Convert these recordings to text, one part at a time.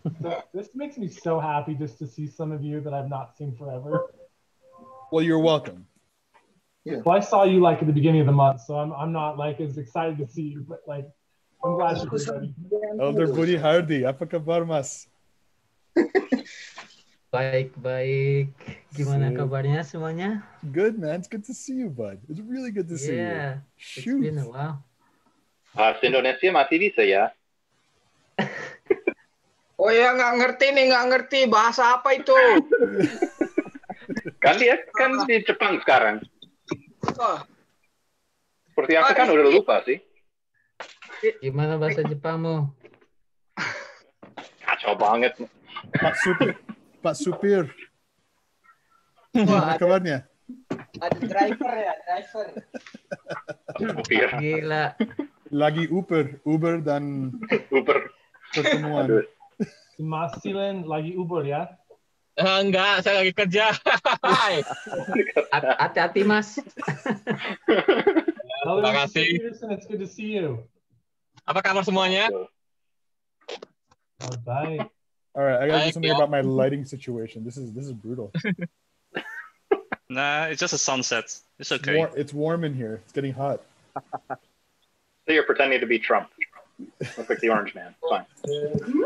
So this makes me so happy just to see some of you that I've not seen forever. Well, you're welcome. Yeah. Well, I saw you like at the beginning of the month, so I'm not like as excited to see you, but like I'm glad you're here, buddy. Elder Budi Hardy, apa kabar Mas? Baik. Gimana kabarnya semuanya? Good, man. It's good to see you, bud. It's really good to see you. Yeah, it's been a while. Bahasa Indonesia masih bisa ya? Oh ya, nggak ngerti bahasa apa itu? Kan dia kan di Jepang sekarang. Oh. Seperti aku kan udah lupa sih. Gimana bahasa Jepangmu? Kacau banget. Pak Supir. Gimana kabarnya? Ada driver ya, driver. Gila. Lagi Uber dan pertemuan. Mas Celine lagi Uber ya? Enggak, saya lagi kerja. Hati-hati Mas. Terima kasih. It's good to see you. Apa kabar semuanya? Bye. All right, I gotta do something about my lighting situation. This is brutal. Nah, it's just a sunset. It's okay. It's warm in here. It's getting hot. So you're pretending to be Trump. Look like the orange man. Fine.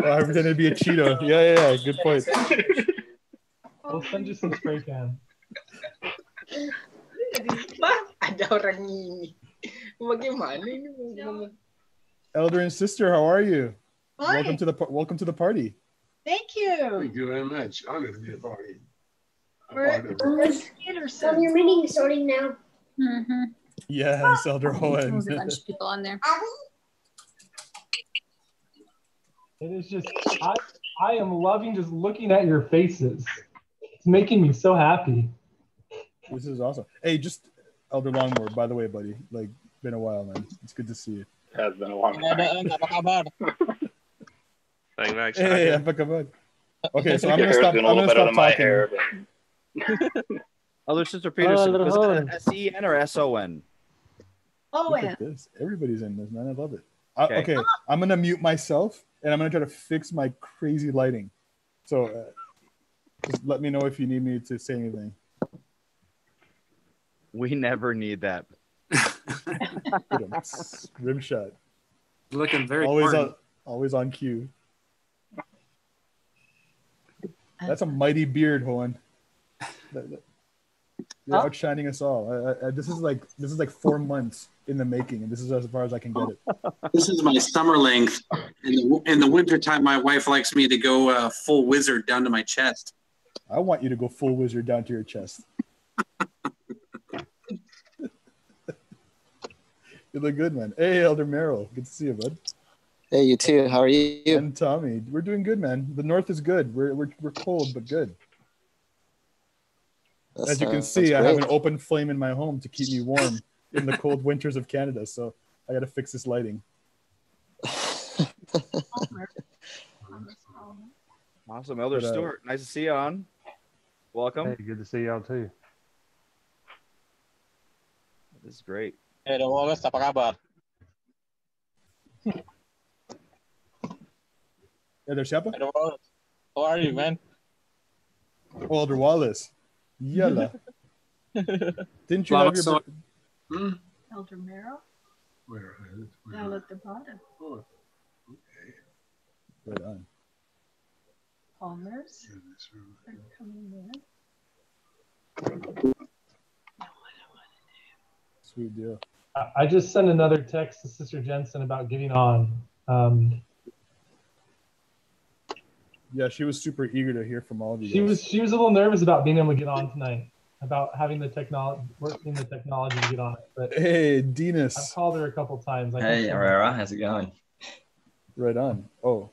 I pretended to be a Cheeto. Yeah. Good point. I'll send you some spray can. Ada orang ini. Bagaimana ini? Elder and sister, how are you? Hi. Welcome to the party. Thank you. Thank you very much. Honored to be a party. We're at the theater. So your meeting is starting now. Mm-hmm. Yes, Elder Owen. There's a bunch of people on there. It is just, I am loving just looking at your faces. It's making me so happy. This is awesome. Hey, just Elder Longmore, by the way, buddy. Like, been a while, man. It's good to see you. It has been a long time. Apa kabar? Thanks. Hey, apa kabar? Okay, so I'm gonna stop talking. Elder Sister Peterson, was it an S-E-N or S-O-N? Oh, yeah. Everybody's in this, man. I love it. Okay. Okay, I'm gonna mute myself and I'm gonna try to fix my crazy lighting. So just let me know if you need me to say anything. We never need that. Rim shot. Looking very always on cue. That's a mighty beard, Juan. You're outshining us all. This is like 4 months in the making, and this is as far as I can get it. This is my summer length. In the wintertime, my wife likes me to go full wizard down to my chest. I want you to go full wizard down to your chest. You look good, man. Hey, Elder Merrill. Good to see you, bud. Hey, you too. How are you? And Tommy. We're doing good, man. The north is good. We're cold, but good. As you can see, I have an open flame in my home to keep me warm in the cold winters of Canada. So I got to fix this lighting. Awesome. Elder Stewart, nice to see you on. Welcome. Hey, good to see y'all too. This is great. Hey, Wallace, apa kabar? Elder Shepard? Hey, Wallace. How are you, man? Elder Wallace. Yalla. Didn't you have your... Elder Merrill? Where? Down at the bottom. Oh, okay. Right on. Palmers are coming in. Sweet deal. I just sent another text to Sister Jensen about getting on. Yeah, she was super eager to hear from all of you guys. She was a little nervous about being able to get on tonight, about having the technology, working the technology to get on it. But hey, Dinas. I've called her a couple times. Hey, Aurora, how's it going? Right on. Oh,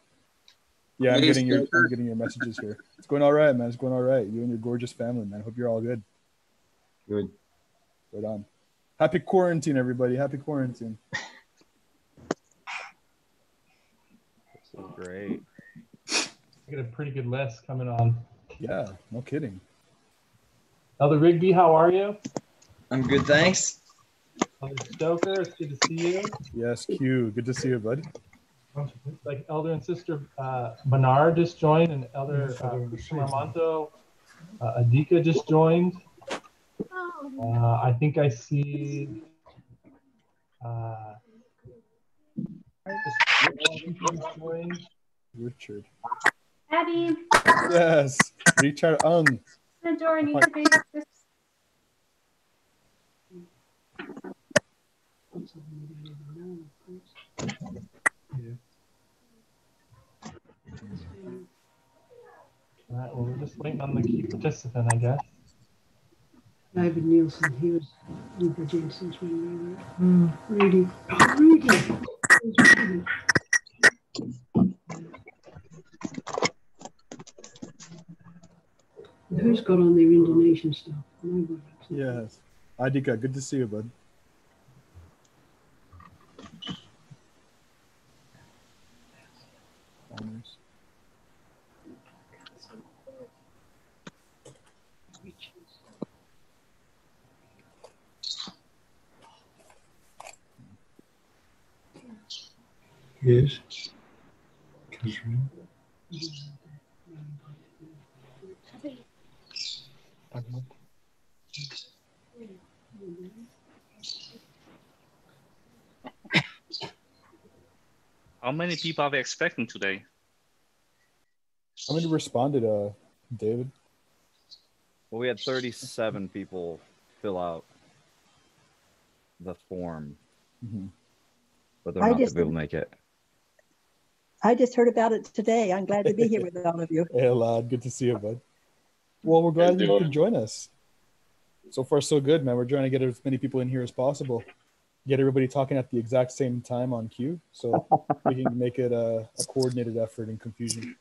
yeah, I'm getting your messages here. It's going all right, man. It's going all right. You and your gorgeous family, man. Hope you're all good. Good. Right on. Happy quarantine, everybody. Happy quarantine. This is great. Get a pretty good list coming on. Yeah, no kidding. Elder Rigby, how are you? I'm good, thanks. Elder Stoker, it's good to see you. Yes, Q. Good to see you, bud. like Elder and Sister Bernard just joined, and Elder Sister Marmonto, Adika just joined. I think I see. Richard. Abby. Yes, Richard Ung. The door needs to be. All right, well, we're just waiting on the key participant, I guess. David Nielsen, he was Luther Jensen's when we were Rudy. Rudy. Who's got on their Indonesian stuff? Nobody. Yes. Adika, good to see you, bud. Honors. Yes. How many people are we expecting today? How many responded, David? Well, we had 37 people fill out the form, but they're not going to be able to make it. I just heard about it today. I'm glad to be here with all of you. Hey, lad. Good to see you, bud. Well, we're glad you could join us. So far, so good, man. We're trying to get as many people in here as possible. Get everybody talking at the exact same time on cue, so we can make it a coordinated effort in confusion.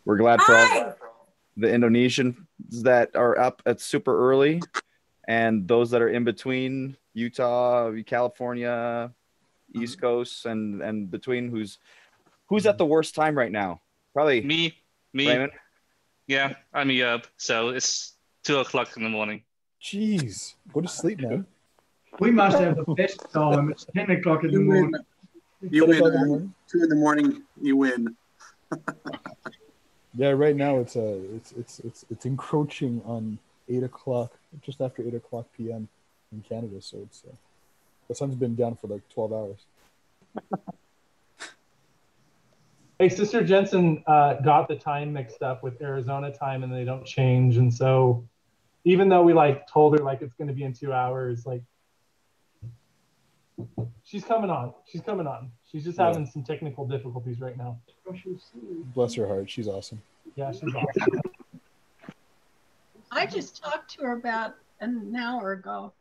We're glad for all the Indonesians that are up at super early, and those that are in between Utah, California, East Coast, and between. Who's at the worst time right now? Probably me. Raymond? Yeah, I'm up. So it's 2 o'clock in the morning. Jeez, go to sleep, man. We must have the best time. It's 10 o'clock in the morning. You win. 2 in the morning, you win. Yeah, right now it's encroaching on 8 o'clock, just after 8 o'clock p.m. in Canada. So it's the sun's been down for like 12 hours. Hey, Sister Jensen got the time mixed up with Arizona time, and they don't change. And so, even though we told her it's going to be in 2 hours, she's coming on. She's coming on. She's just having some technical difficulties right now. Bless her heart. She's awesome. Yeah, she's awesome. I just talked to her about an hour ago.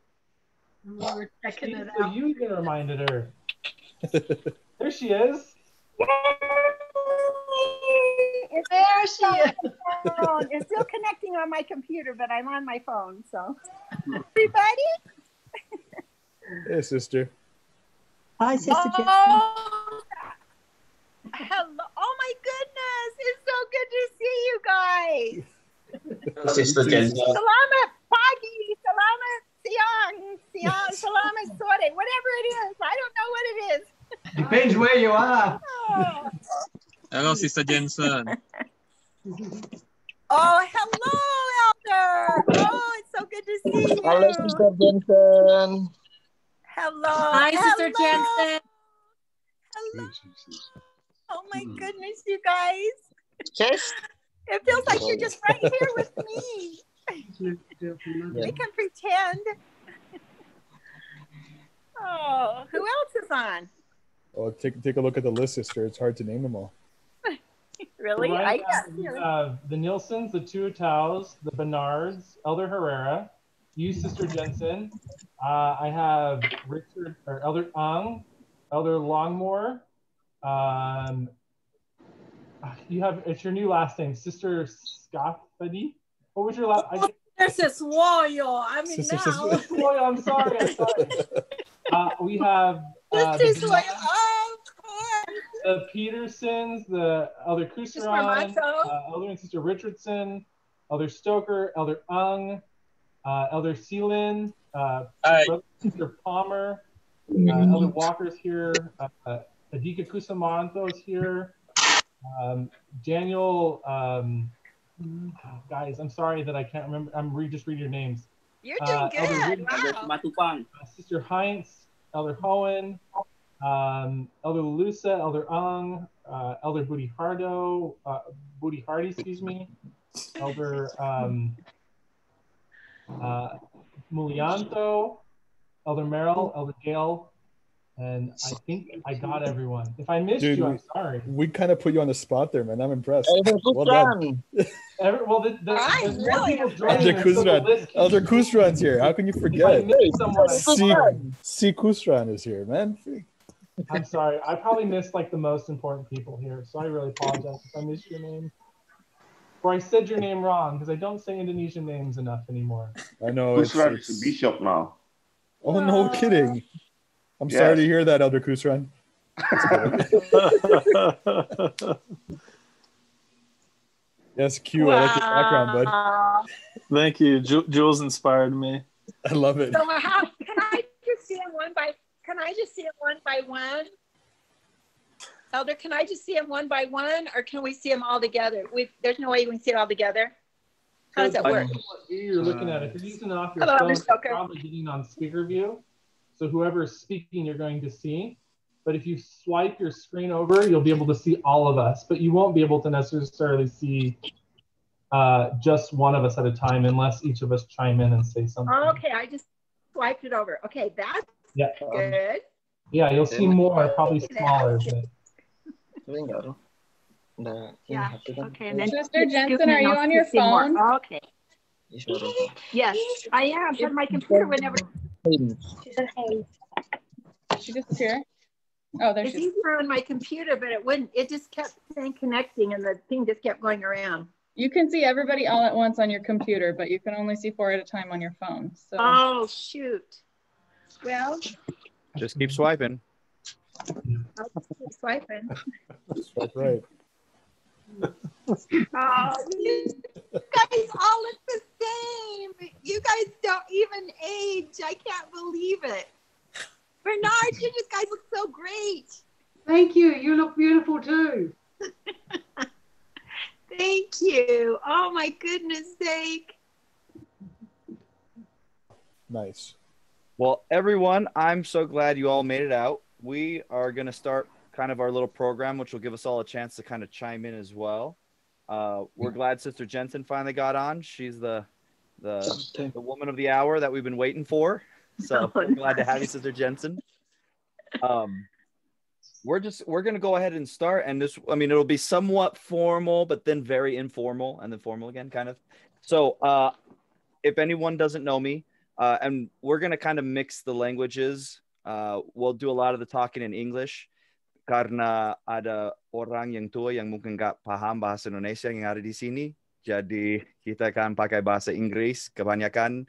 And we were checking it So out. you even reminded her. There she is. There she is. It's still connecting on my computer, but I'm on my phone. So, everybody. Hey, sister. Hi, Sister Jensen. Hello. Oh my goodness. It's so good to see you guys. Sister Jensen. Salamat pagi. Salamat siang. Salamat sore. Whatever it is. I don't know what it is. Depends where you are. Oh, Hello, Sister Jensen. Hello, Elder. Oh, it's so good to see you. Hello, Sister Jensen. Hello. Hi, Sister Jensen. Hello. Oh my goodness, you guys. Yes. It feels like you're just right here with me. We can pretend. Oh, who else is on? Oh, take a look at the list, sister. It's hard to name them all. Really? Right now, the Nielsens, the Tuataus, the Bernards, Elder Herrera, you, Sister Jensen. I have Richard or Elder Ung, Elder Longmore. It's your new last name, Sister Scafady. What was your last? Sister Swoyo. I mean, Sister now. Swoyo, I'm sorry. We have Sister Swoyo. the Petersons, the Elder Kusaran, Elder and Sister Richardson, Elder Stoker, Elder Ung, Elder Celine, Mr. Palmer, Elder Walker's here, Adika Kusamanto is here, Daniel, guys, I'm sorry that I can't remember, just reading your names. You're doing good. Wow. Sister Heinz, Elder Hohen, Elder Lusa, Elder Ung, Elder Booty Hardy, excuse me, Elder Mulianto, Elder Merrill, Elder Gail, and I think I got everyone. If I missed you, I'm sorry. We kind of put you on the spot there, man. I'm impressed. Elder Well done. there's more people joining, Elder and so the Kusran. list Elder Kusran's here. How can you forget? missed someone, I'm sorry. C. Kusran is here, man. I'm sorry. I probably missed like the most important people here, so I really apologize if I missed your name. Or I said your name wrong, because I don't say Indonesian names enough anymore. I know. Kusran is a bishop now. Oh, no kidding. I'm Yes. sorry to hear that, Elder Kusran. Yes, Q, I like your background, bud. Thank you. Jules inspired me. I love it. So can I just see them one by one? Elder, can I just see them one by one, or can we see them all together? There's no way we can see it all together. How does that work? You're looking at it. If you're using it off your Hello, phone, Elder you're Stoker. probably getting on speaker view. So whoever is speaking, you're going to see. But if you swipe your screen over, you'll be able to see all of us. But you won't be able to necessarily see just one of us at a time unless each of us chime in and say something. Okay, I just swiped it over. Okay, that's good. Yeah, you'll see more, probably smaller. But... Yeah. Okay, and then Sister Jensen, are you on your phone? Okay. Yes, I am, but my computer would never. She disappeared? Oh, there it's she is. easier on my computer, but it wouldn't. It just kept saying connecting, and the thing just kept going around. You can see everybody all at once on your computer, but you can only see 4 at a time on your phone. So. Oh, shoot. Well, Just keep swiping. I'll just keep swiping. Swipe right. Oh, you guys all look the same. You guys don't even age. I can't believe it. Bernard, you guys look so great. Thank you. You look beautiful too. Thank you. Oh my goodness sake. Nice. Well, everyone, I'm so glad you all made it out. We are going to start kind of our little program, which will give us all a chance to kind of chime in as well. We're glad Sister Jensen finally got on. She's the woman of the hour that we've been waiting for. So we're glad to have you, Sister Jensen. We're going to go ahead and start. And this, I mean, it'll be somewhat formal, but then very informal and then formal again, kind of. So if anyone doesn't know me, and we're going to kind of mix the languages. We'll do a lot of the talking in English. Karena ada orang yang tua yang mungkin nggak paham bahasa Indonesia yang ada di sini. Jadi kita akan pakai bahasa Inggris kebanyakan.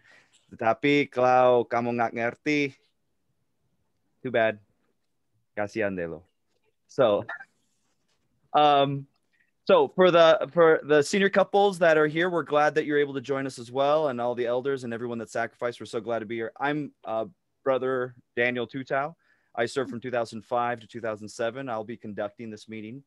Tetapi kalau kamu nggak ngerti, too bad. Kasihan deh lo. So for the senior couples that are here, we're glad that you're able to join us as well, and all the elders and everyone that sacrificed. We're so glad to be here. I'm Brother Daniel Tutau. I served from 2005 to 2007. I'll be conducting this meeting.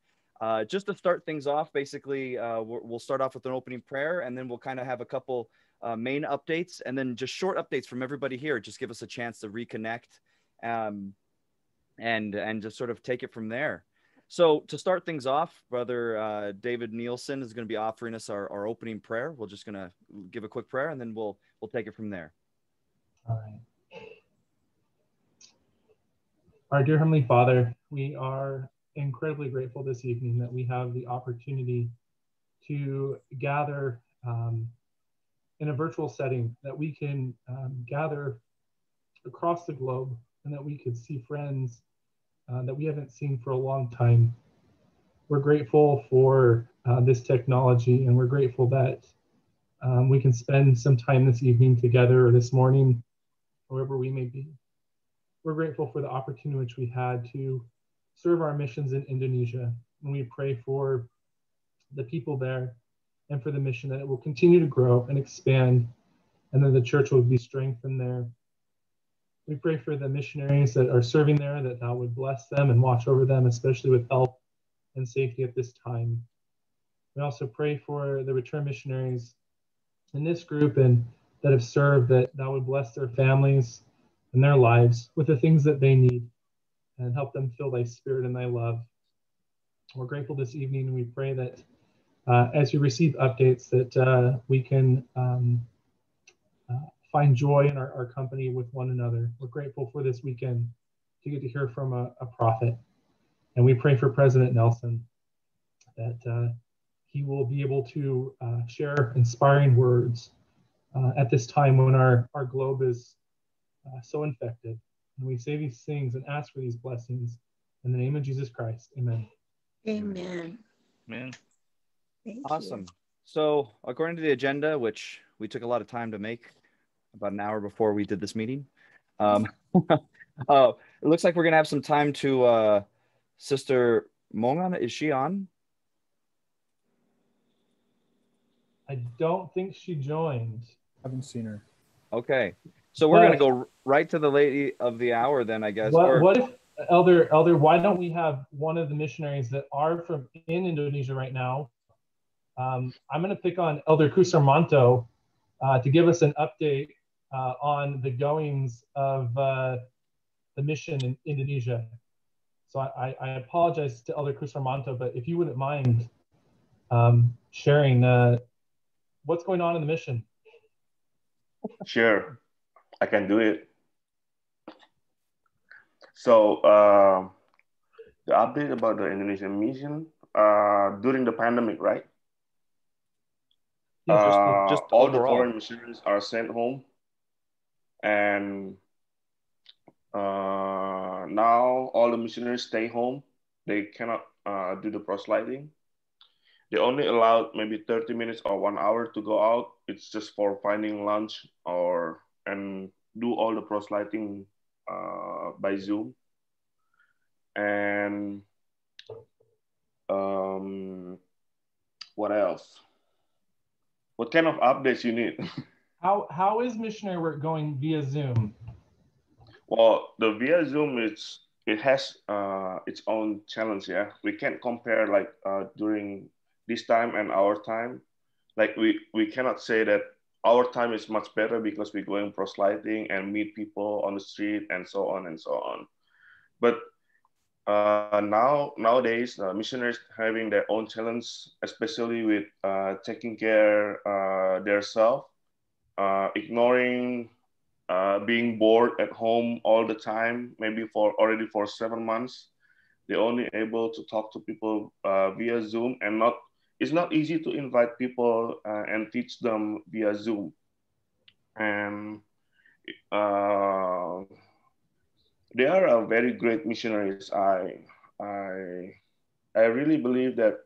Just to start things off, basically, we'll start off with an opening prayer, and then we'll kind of have a couple main updates, and then just short updates from everybody here. Just give us a chance to reconnect and just sort of take it from there. So to start things off, Brother David Nielsen is going to be offering us our opening prayer. We're just going to give a quick prayer, and then we'll take it from there. All right. Our dear Heavenly Father, we are incredibly grateful this evening that we have the opportunity to gather in a virtual setting, that we can gather across the globe, and that we could see friends that we haven't seen for a long time. We're grateful for this technology, and we're grateful that we can spend some time this evening together or this morning, wherever we may be. We're grateful for the opportunity which we had to serve our missions in Indonesia. And we pray for the people there and for the mission, that it will continue to grow and expand, and that the church will be strengthened there, We pray for the missionaries that are serving there, that thou would bless them and watch over them, especially with health and safety at this time. We also pray for the return missionaries in this group and that have served, that thou would bless their families and their lives with the things that they need and help them feel thy spirit and thy love. We're grateful this evening, and we pray that as we receive updates that we can find joy in our company with one another. We're grateful for this weekend to get to hear from a prophet. And we pray for President Nelson, that he will be able to share inspiring words at this time when our globe is so infected. And we say these things and ask for these blessings in the name of Jesus Christ. Amen. Amen. Amen. Awesome. So according to the agenda, which we took a lot of time to make, about an hour before we did this meeting, it looks like we're gonna have some time to Sister Mongan. Is she on? I don't think she joined. Haven't seen her. Okay, so we're gonna go right to the lady of the hour then, I guess. What if Elder, why don't we have one of the missionaries that are in Indonesia right now? I'm going to pick on Elder Kusarmanto to give us an update on the goings of the mission in Indonesia. So I apologize to Elder Kusarmanto, but if you wouldn't mind sharing what's going on in the mission. Sure, I can do it. So the update about the Indonesian mission during the pandemic, right? Yeah, just all the overall. foreign missionaries are sent home, and now all the missionaries stay home. They cannot do the proselyting. They only allowed maybe 30 minutes or 1 hour to go out. It's just for finding lunch and do all the proselyting by Zoom. And what else? What kind of updates you need? How is missionary work going via Zoom? Well, the via Zoom it has its own challenge. Yeah, we can't compare like during this time and our time. Like we cannot say that our time is much better because we're going proselyting and meet people on the street and so on and so on. But nowadays, missionaries having their own challenge, especially with taking care their self, ignoring being bored at home all the time, maybe already for 7 months. They're only able to talk to people via Zoom, and it's not easy to invite people and teach them via Zoom. And they are very great missionaries. I really believe that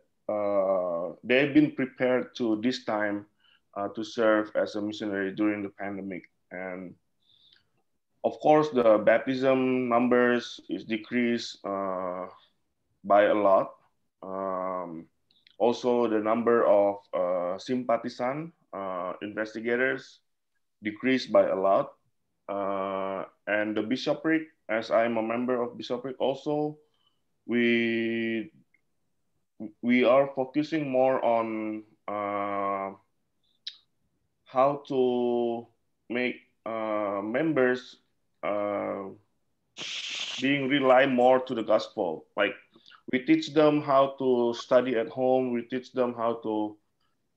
they've been prepared to this time to serve as a missionary during the pandemic. And of course, the baptism numbers is decreased by a lot. Also, the number of sympathisan investigators decreased by a lot. And the bishopric, as I'm a member of bishopric also, we are focusing more on how to make members being rely more to the gospel. Like we teach them how to study at home. We teach them how to,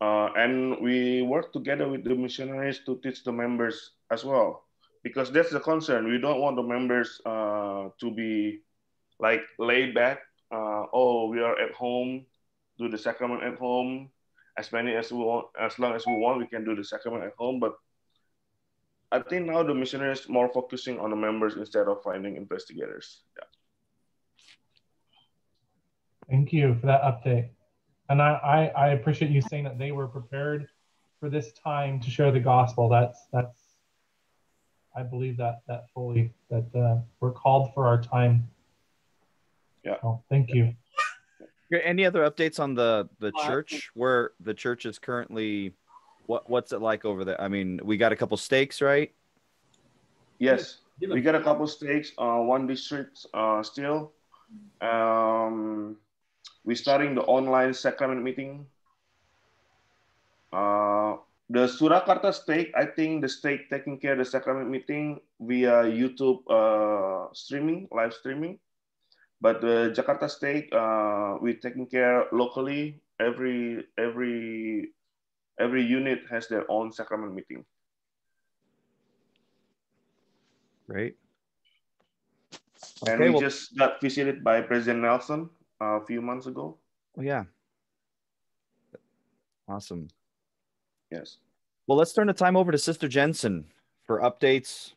and we work together with the missionaries to teach the members as well. Because that's the concern. We don't want the members to be like laid back. Oh, we are at home, do the sacrament at home. As many as we want, as long as we want, we can do the sacrament at home. But I think now the missionaries more focusing on the members instead of finding investigators. Yeah. Thank you for that update. And I appreciate you saying that they were prepared for this time to share the gospel. That's I believe that fully, that we're called for our time. Yeah. So, thank you. Any other updates on the church, where the church is currently? What's it like over there? I mean, we got a couple stakes, right? Yes. We got a couple states, one district still. We're starting the online sacrament meeting. The Surakarta stake, I think the stake taking care of the sacrament meeting via YouTube streaming, live streaming. But the Jakarta stake, we're taking care locally. Every unit has their own sacrament meeting. Great. And we just got visited by President Nelson a few months ago. Oh, yeah. Awesome. Yes. Well, let's turn the time over to Sister Jensen for updates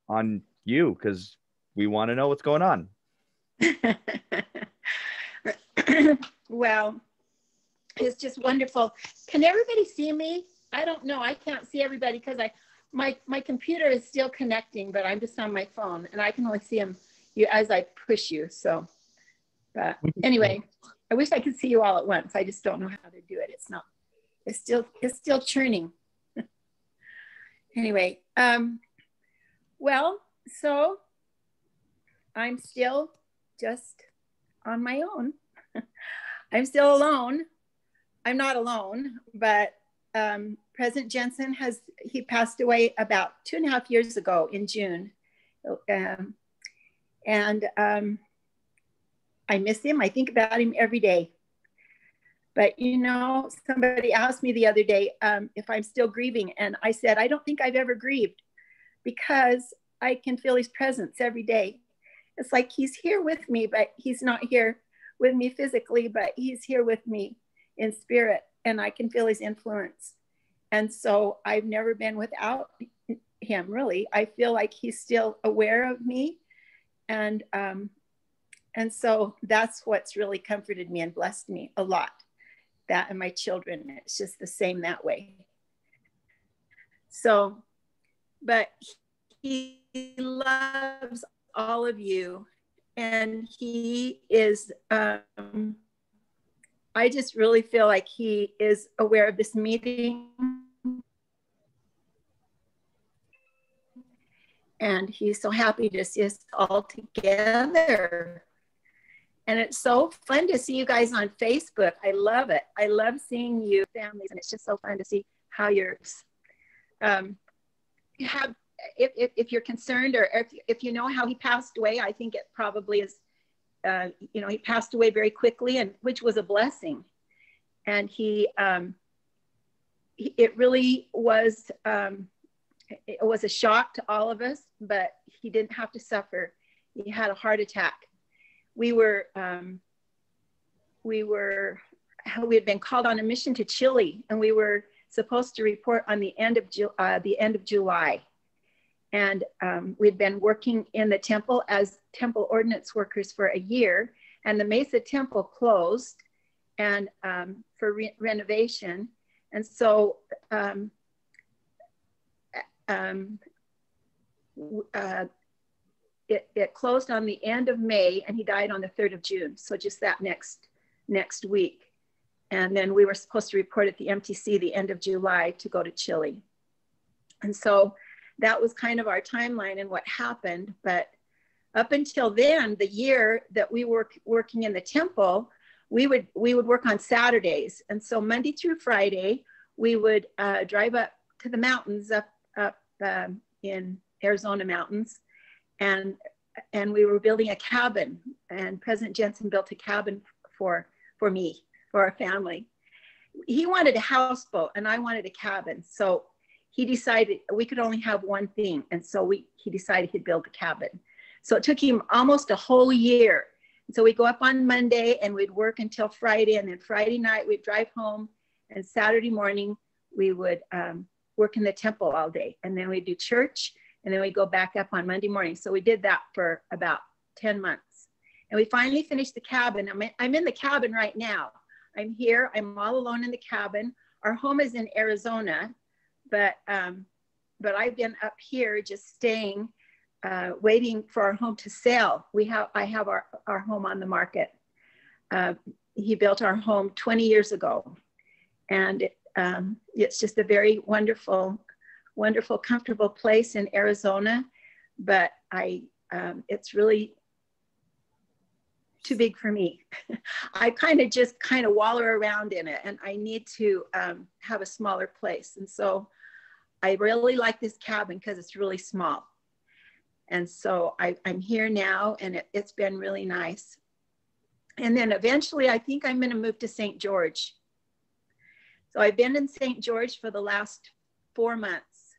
on you, because we want to know what's going on. Well, it's just wonderful. Can everybody see me? I don't know. I can't see everybody because my computer is still connecting, but I'm just on my phone and I can only see you as I push you. So, but anyway, I wish I could see you all at once. I just don't know how to do it. It's still churning. Anyway, well, so I'm still just on my own. I'm still alone. I'm not alone, but President Jensen he passed away about 2.5 years ago in June. And I miss him. I think about him every day. But you know, somebody asked me the other day if I'm still grieving. And I said, I don't think I've ever grieved because I can feel his presence every day. It's like he's here with me, but he's not here with me physically, but he's here with me in spirit, and I can feel his influence. And so I've never been without him, really. I feel like he's still aware of me. And so that's what's really comforted me and blessed me a lot. That and my children, it's just the same that way. So, but he loves all of you, and he is, I just really feel like he is aware of this meeting, and he's so happy to see us all together. And it's so fun to see you guys on Facebook. I love it. I love seeing you families, and it's just so fun to see how you're, if you're concerned, or if you know how he passed away, I think it probably is, you know, he passed away very quickly, and which was a blessing. And it really was, it was a shock to all of us, but he didn't have to suffer. He had a heart attack. We had been called on a mission to Chile, and we were supposed to report on the end of July. And we'd been working in the temple as temple ordinance workers for a year, and the Mesa temple closed and for renovation. And so it closed on the end of May, and he died on the 3rd of June. So just that next week. And then we were supposed to report at the MTC the end of July to go to Chile. And so that was kind of our timeline and what happened. But up until then, the year that we were working in the temple, we would work on Saturdays. And so Monday through Friday, we would drive up to the mountains up in Arizona mountains. And we were building a cabin, and President Jensen built a cabin for me, for our family. He wanted a houseboat and I wanted a cabin. So he decided we could only have one thing. And so he decided he'd build the cabin. So it took him almost a whole year. And so we'd go up on Monday and we'd work until Friday. And then Friday night we'd drive home, and Saturday morning we would work in the temple all day. And then we'd do church, and then we'd go back up on Monday morning. So we did that for about 10 months. And we finally finished the cabin. I'm in the cabin right now. I'm here, I'm all alone in the cabin. Our home is in Arizona, but I've been up here just staying, waiting for our home to sell. I have our home on the market. He built our home 20 years ago. And it's just a very wonderful, comfortable place in Arizona. but it's really too big for me. I kind of wallow around in it, and I need to have a smaller place. And so I really like this cabin because it's really small. And so I'm here now, and it's been really nice. And then eventually I think I'm going to move to St. George. So I've been in St. George for the last 4 months,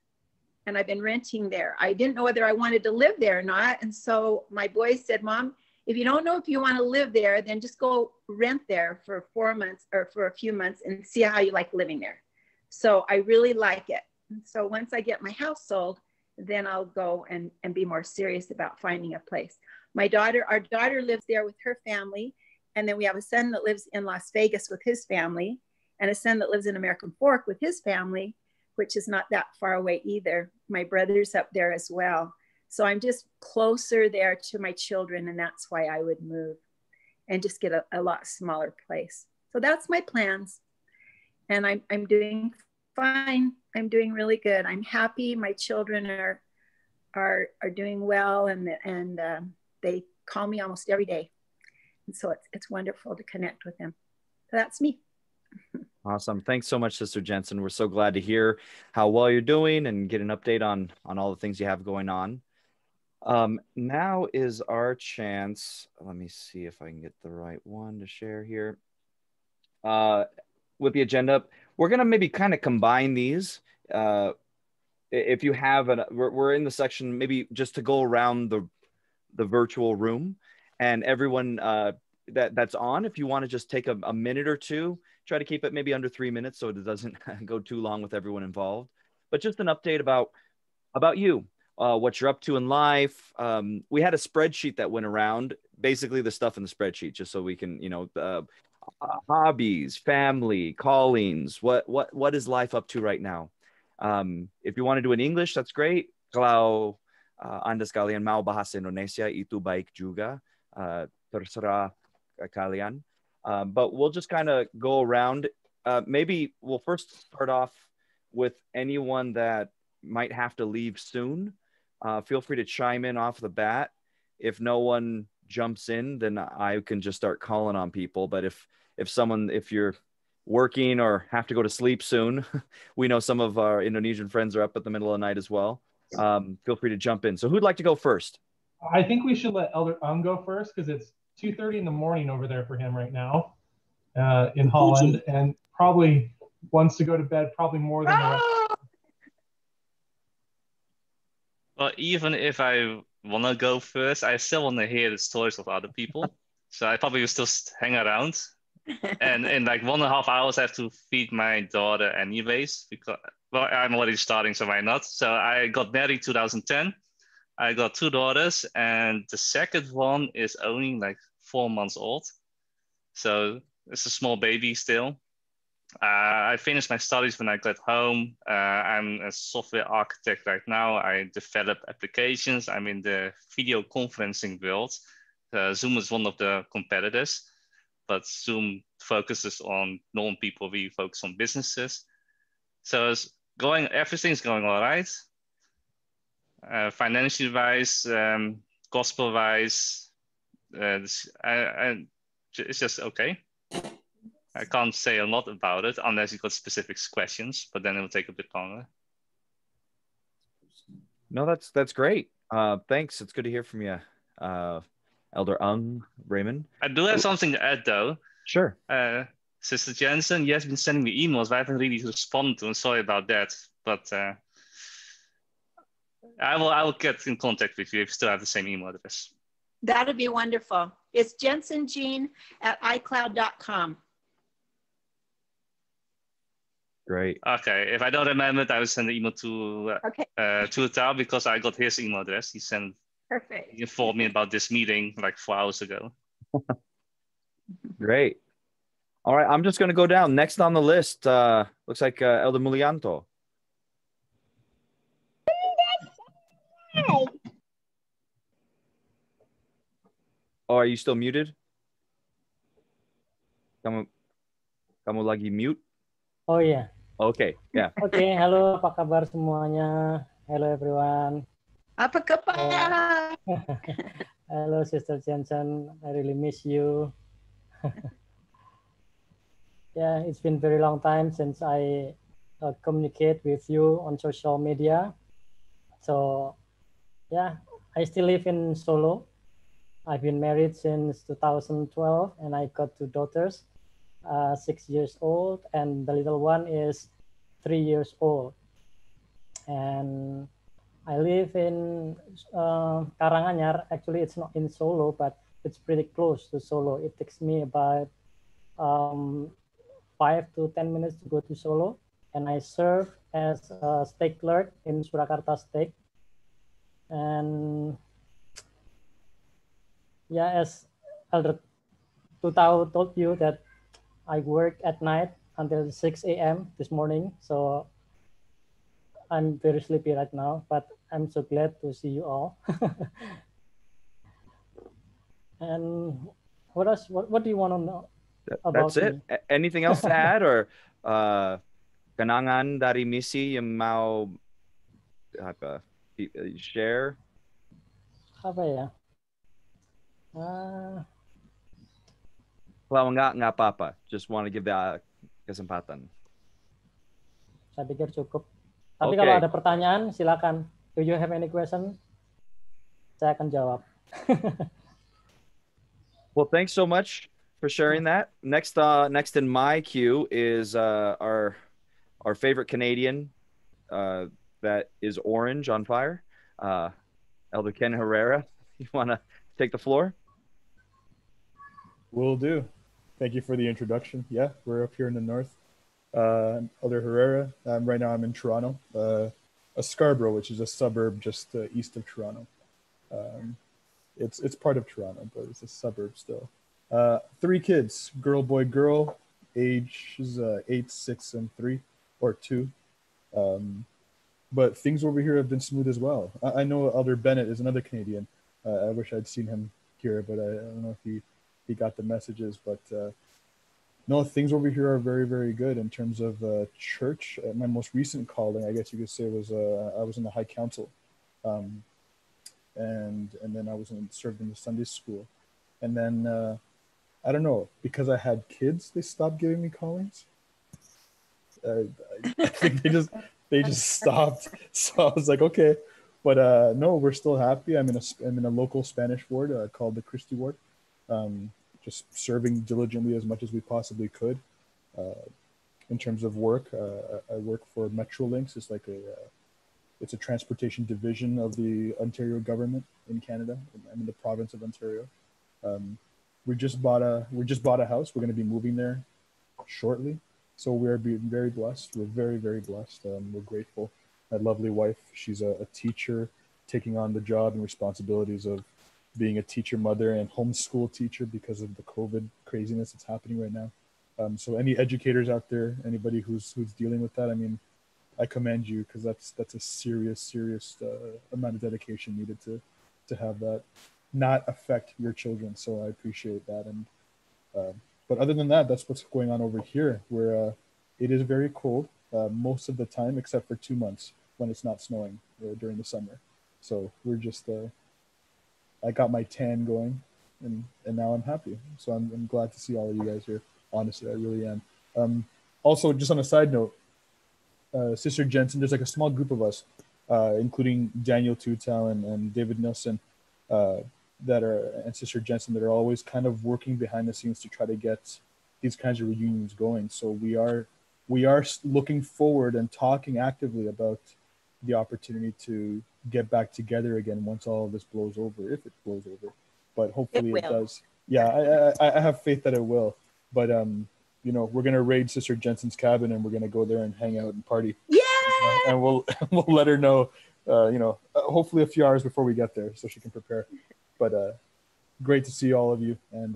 and I've been renting there. I didn't know whether I wanted to live there or not. And so my boys said, Mom, if you don't know if you want to live there, then just go rent there for 4 months or for a few months and see how you like living there. So I really like it. And so once I get my house sold, then I'll go and be more serious about finding a place. Our daughter lives there with her family. And then we have a son that lives in Las Vegas with his family, and a son that lives in American Fork with his family, which is not that far away either. My brother's up there as well. So I'm just closer there to my children, and that's why I would move and just get a lot smaller place. So that's my plans. And I'm doing fine. I'm doing really good. I'm happy. My children are doing well, and they call me almost every day. And so it's wonderful to connect with them. So that's me. Awesome. Thanks so much, Sister Jensen. We're so glad to hear how well you're doing and get an update on all the things you have going on. Now is our chance. Let me see if I can get the right one to share here. With the agenda, we're going to maybe kind of combine these. If you have we're in the section maybe just to go around the virtual room, and everyone that's on, if you want to just take a minute or two, try to keep it maybe under 3 minutes so it doesn't go too long with everyone involved. But just an update about you, what you're up to in life. We had a spreadsheet that went around, basically the stuff in the spreadsheet, just so we can, hobbies, family, callings, what is life up to right now? If you want to do in English, that's great. Kalau Anda sekalian mau bahasa Indonesia, itu baik juga. Terserah kalian. But we'll just kind of go around. Maybe we'll first start off with anyone that might have to leave soon. Feel free to chime in off the bat. If no one jumps in, then I can just start calling on people. But if you're working or have to go to sleep soon, we know some of our Indonesian friends are up at the middle of the night as well. Feel free to jump in. So who'd like to go first? I think we should let Elder go first, because it's 2:30 in the morning over there for him right now in Holland, and probably wants to go to bed probably more than the rest. Well, even if I want to go first, I still want to hear the stories of other people. So I probably will still hang around. And in like 1.5 hours, I have to feed my daughter anyways, because, well, I'm already starting, so why not? So I got married 2010. I got 2 daughters, and the second one is only like 4 months old. So it's a small baby still. I finished my studies when I got home. I'm a software architect right now. I develop applications. I'm in the video conferencing world. Zoom is one of the competitors, but Zoom focuses on normal people. We focus on businesses. So everything's going all right. Financially wise, gospel wise, it's just okay. I can't say a lot about it unless you got specific questions, but then it will take a bit longer. No, that's great. Thanks. It's good to hear from you, Elder Raymond. I do have something to add, though. Sure. Sister Jensen, you have been sending me emails, but I haven't really responded to. I'm sorry about that, but I will get in contact with you if you still have the same email address. That'd be wonderful. It's jensengene@icloud.com. Great. Okay. If I don't remember it, I will send the email to Tao, because I got his email address. He informed me about this meeting like 4 hours ago. Great. All right. I'm just going to go down. Next on the list, looks like Elder Mulianto. Oh, are you still muted? Kamu lagi mute? Oh iya. Okay, yeah. Oke, halo, apa kabar semuanya? Hello everyone. Apa kabar? Hello, Sister Jensen. I really miss you. Yeah, it's been very long time since I communicate with you on social media. So, yeah, I still live in Solo. I've been married since 2012, and I got two daughters, 6 years old, and the little one is 3 years old. And I live in Karanganyar. Actually, it's not in Solo, but it's pretty close to Solo. It takes me about 5 to 10 minutes to go to Solo. And I serve as a steak clerk in Surakarta Steak. And yeah, as Elder Tutau told you that I work at night until 6 a.m. this morning. So I'm very sleepy right now, but I'm so glad to see you all. And what else? What do you want to know about That's it. me? Anything else to add, or kenangan dari misi yang mau share? Apa ya? Kalau nggak apa-apa. Just want to give the kesempatan. Saya pikir cukup. Tapi Okay. kalau ada pertanyaan, silakan. Do you have any question? Saya akan jawab. Well, thanks so much for sharing that. Next in my queue is our favorite Canadian that is orange on fire, Elder Ken Herrera. You want to take the floor? Will do. Thank you for the introduction. Yeah, we're up here in the north. Elder Herrera. Right now I'm in Toronto, Scarborough, which is a suburb just east of Toronto. It's part of Toronto, but it's a suburb still. 3 kids, girl, boy, girl, ages 8, 6, and 3, or 2. But things over here have been smooth as well. I know Elder Bennett is another Canadian. I wish I'd seen him here, but I don't know if he got the messages. But no, things over here are very, very good in terms of church. My most recent calling, I guess you could say, was I was in the High Council. And then I was served in the Sunday school. And then, I don't know, because I had kids, they stopped giving me callings. I think they just stopped. So I was like, okay. But no, we're still happy. I'm in a local Spanish ward called the Christie Ward. Just serving diligently as much as we possibly could. In terms of work, I work for Metrolinx. It's a transportation division of the Ontario government in Canada. I'm in the province of Ontario. We just bought a house. We're going to be moving there shortly. So we're being very blessed. We're very, very blessed. We're grateful. My lovely wife, she's a teacher, taking on the job and responsibilities of being a teacher mother and homeschool teacher because of the COVID craziness that's happening right now. So any educators out there, anybody who's dealing with that, I mean, I commend you, because that's a serious amount of dedication needed to have that not affect your children. So I appreciate that. And but other than that, that's what's going on over here, where it is very cold most of the time, except for 2 months when it's not snowing during the summer. So we're just I got my tan going, and now I'm happy. So I'm glad to see all of you guys here. Honestly, I really am. Also, just on a side note, Sister Jensen, there's like a small group of us, including Daniel Tutau and David Nilsson, and Sister Jensen, that are always kind of working behind the scenes to try to get these kinds of reunions going. So we are looking forward and talking actively about the opportunity to get back together again once all of this blows over, if it blows over. But hopefully it does. Yeah, I have faith that it will. But you know, we're gonna raid Sister Jensen's cabin, and we're gonna go there and hang out and party. Yeah. And we'll let her know. You know, hopefully a few hours before we get there, so she can prepare. But great to see all of you, and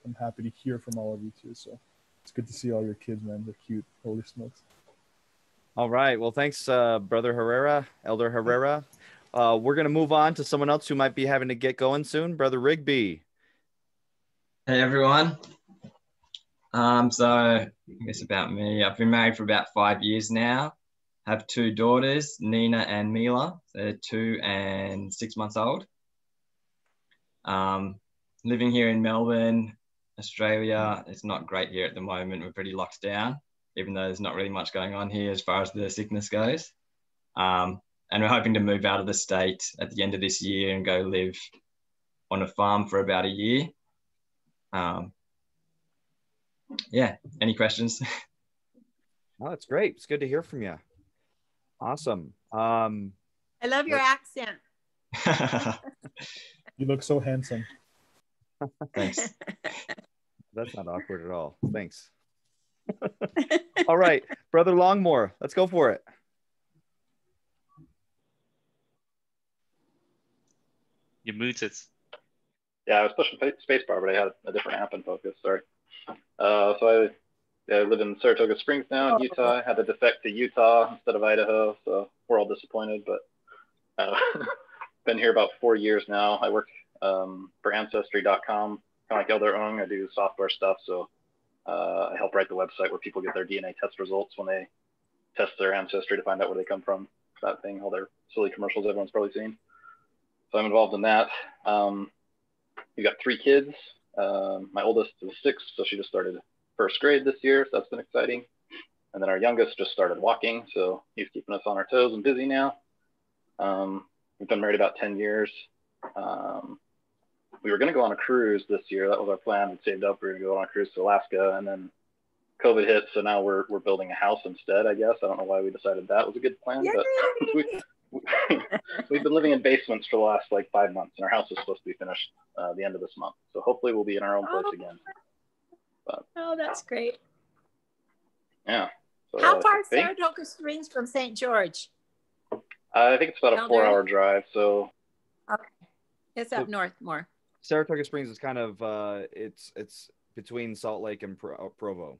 I'm happy to hear from all of you too. So it's good to see all your kids, man. They're cute. Holy smokes. All right. Well, thanks, Brother Herrera, Elder Herrera. We're going to move on to someone else who might be having to get going soon. Brother Rigby. Hey, everyone. So I guess about me, I've been married for about 5 years now. have 2 daughters, Nina and Mila. They're 2 and 6 months old. Living here in Melbourne, Australia. It's not great here at the moment. We're pretty locked down, even though there's not really much going on here as far as the sickness goes. And we're hoping to move out of the state at the end of this year and go live on a farm for about a year. Yeah, any questions? Oh, that's great. It's good to hear from you. Awesome. I love your accent. You look so handsome. Thanks. That's not awkward at all. Thanks. All right, Brother Longmore, let's go for it. You muted. Yeah, I was pushing spacebar, but I had a different app in focus. Sorry. So I live in Saratoga Springs now in Utah. I had to defect to Utah instead of Idaho, so we're all disappointed. But been here about 4 years now. I work for Ancestry.com, kind of like Elder Ung. I do software stuff, so I help write the website where people get their DNA test results when they test their ancestry to find out where they come from. That thing, all their silly commercials everyone's probably seen. So I'm involved in that. We've got 3 kids. My oldest is 6, so she just started 1st grade this year, so that's been exciting. And then our youngest just started walking, so he's keeping us on our toes and busy now. We've been married about 10 years. We were going to go on a cruise this year. That was our plan. We saved up. We were going to go on a cruise to Alaska, and then COVID hit, so now we're building a house instead, I guess. I don't know why we decided that was a good plan, but we've been living in basements for the last like 5 months, and our house is supposed to be finished the end of this month. So hopefully we'll be in our own place again. But, oh, that's great. Yeah. So, how far is Saratoga Springs from St. George? I think it's about a 4-hour drive. So okay. It's up north more. Saratoga Springs is kind of it's between Salt Lake and Provo.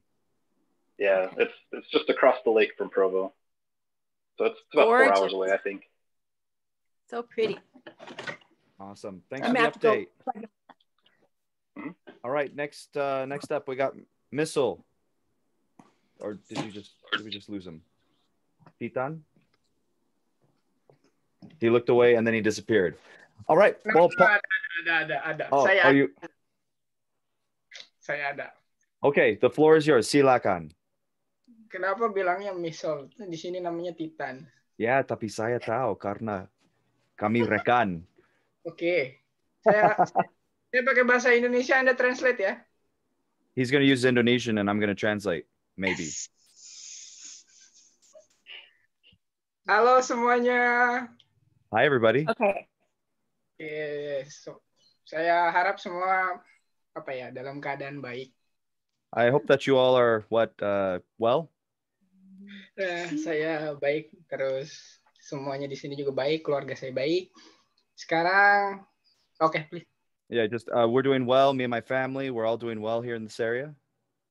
Yeah, it's just across the lake from Provo. So it's about 4 hours away, I think. So pretty. Awesome. Thanks for the update. All right, next up we got Missile. Or did we just lose him? Titan? He looked away and then he disappeared. All right. Well, ada. Oh, Saya are you? Saya ada. Okay, the floor is yours. Silakan. Kenapa bilangnya Missile? Di sini namanya Titan. Ya, tapi saya tahu karena kami rekan. Oke. Saya pakai bahasa Indonesia, Anda translate ya. He's going to use Indonesian and I'm going to translate, maybe. Halo semuanya. Hi, everybody. Okay. Yes. Saya harap semua dalam keadaan baik. I hope that you all are well. Saya baik, terus semuanya di sini juga baik, keluarga saya baik. Sekarang, please. Yeah, just we're doing well. Me and my family, we're all doing well here in this area.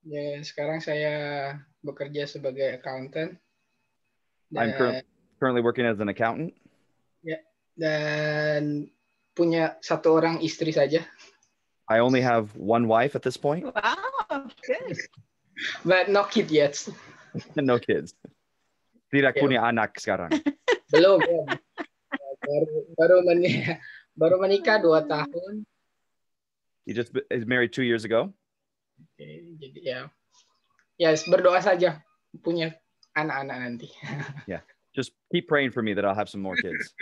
Ya, sekarang saya bekerja sebagai accountant. I'm currently working as an accountant. Ya, dan punya 1 orang istri saja. I only have 1 wife at this point. Wow, good. But no kid yet. No kids. Tidak punya anak sekarang. Belum. Baru menikah 2 tahun. He just is married 2 years ago. Okay, jadi ya berdoa saja punya anak-anak nanti. Yeah, just keep praying for me that I'll have some more kids.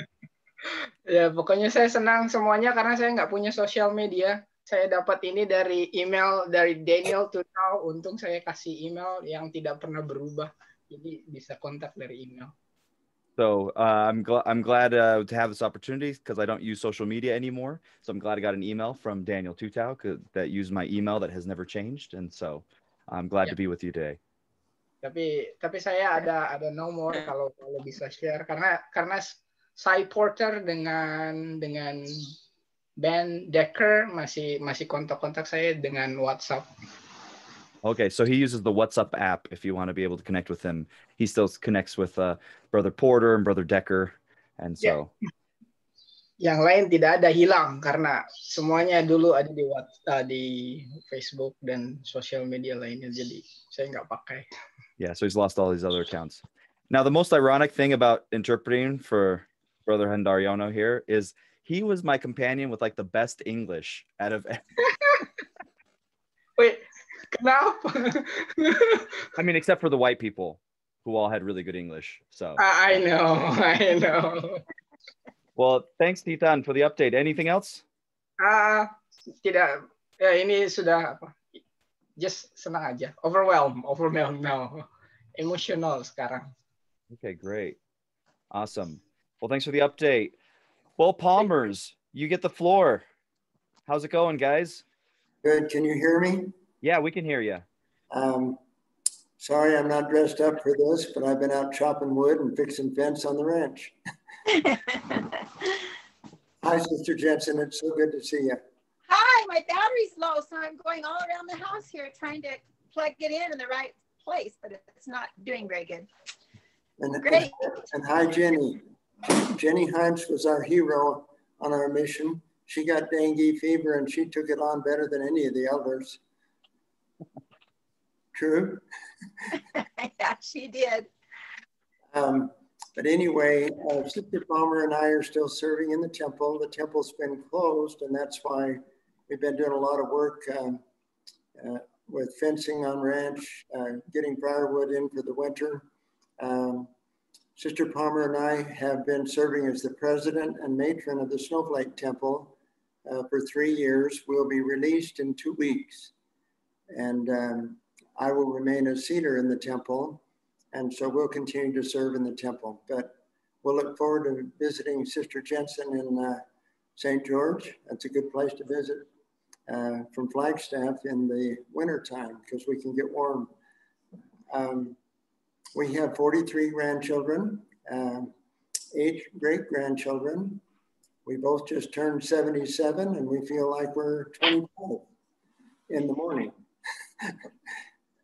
Ya, pokoknya saya senang semuanya karena saya nggak punya sosial media. Saya dapat ini dari email dari Daniel Tutau. Untung saya kasih email yang tidak pernah berubah. Jadi bisa kontak dari email. So I'm glad to have this opportunity because I don't use social media anymore. So I'm glad I got an email from Daniel Tutau that used my email that has never changed. And so I'm glad to be with you today. Tapi saya ada nomor kalau bisa share karena Cy Porter dengan Ben Decker masih kontak saya dengan WhatsApp. Okay, so he uses the WhatsApp app if you want to be able to connect with him. He still connects with Brother Porter and Brother Decker, and so. Yang lain tidak ada, hilang karena semuanya dulu ada di Facebook dan sosial media lainnya, jadi saya nggak pakai. Yeah, so he's lost all his other accounts. Now, the most ironic thing about interpreting for Brother Hendaryono here is he was my companion with like the best English out of. Wait, kenapa? I mean, except for the white people, who all had really good English. So I know. Well, thanks, Titan, for the update. Anything else? Tidak. Ya, ini sudah apa? Just senang aja. Overwhelmed now. Emotional sekarang. Okay, great. Awesome. Well, thanks for the update. Well, Palmers, you get the floor. How's it going, guys? Good. Can you hear me? Yeah, we can hear you. Sorry, I'm not dressed up for this, but I've been out chopping wood and fixing fence on the ranch. Hi, Sister Jensen. It's so good to see you. Hi, my battery's low, so I'm going all around the house here trying to plug it in the right place, but it's not doing very good. Great. And hi, Jenny. Jenny Hines was our hero on our mission. She got dengue fever and she took it on better than any of the others. True? Yeah, she did. But anyway, Sister Palmer and I are still serving in the temple. The temple's been closed, and that's why we've been doing a lot of work with fencing on ranch, getting firewood in for the winter. Sister Palmer and I have been serving as the president and matron of the Snowflake Temple for 3 years. We'll be released in 2 weeks. And I will remain a seater in the temple. And so we'll continue to serve in the temple. But we'll look forward to visiting Sister Jensen in St. George. That's a good place to visit from Flagstaff in the wintertime because we can get warm. We have 43 grandchildren, 8 great-grandchildren. We both just turned 77 and we feel like we're 25 in the morning.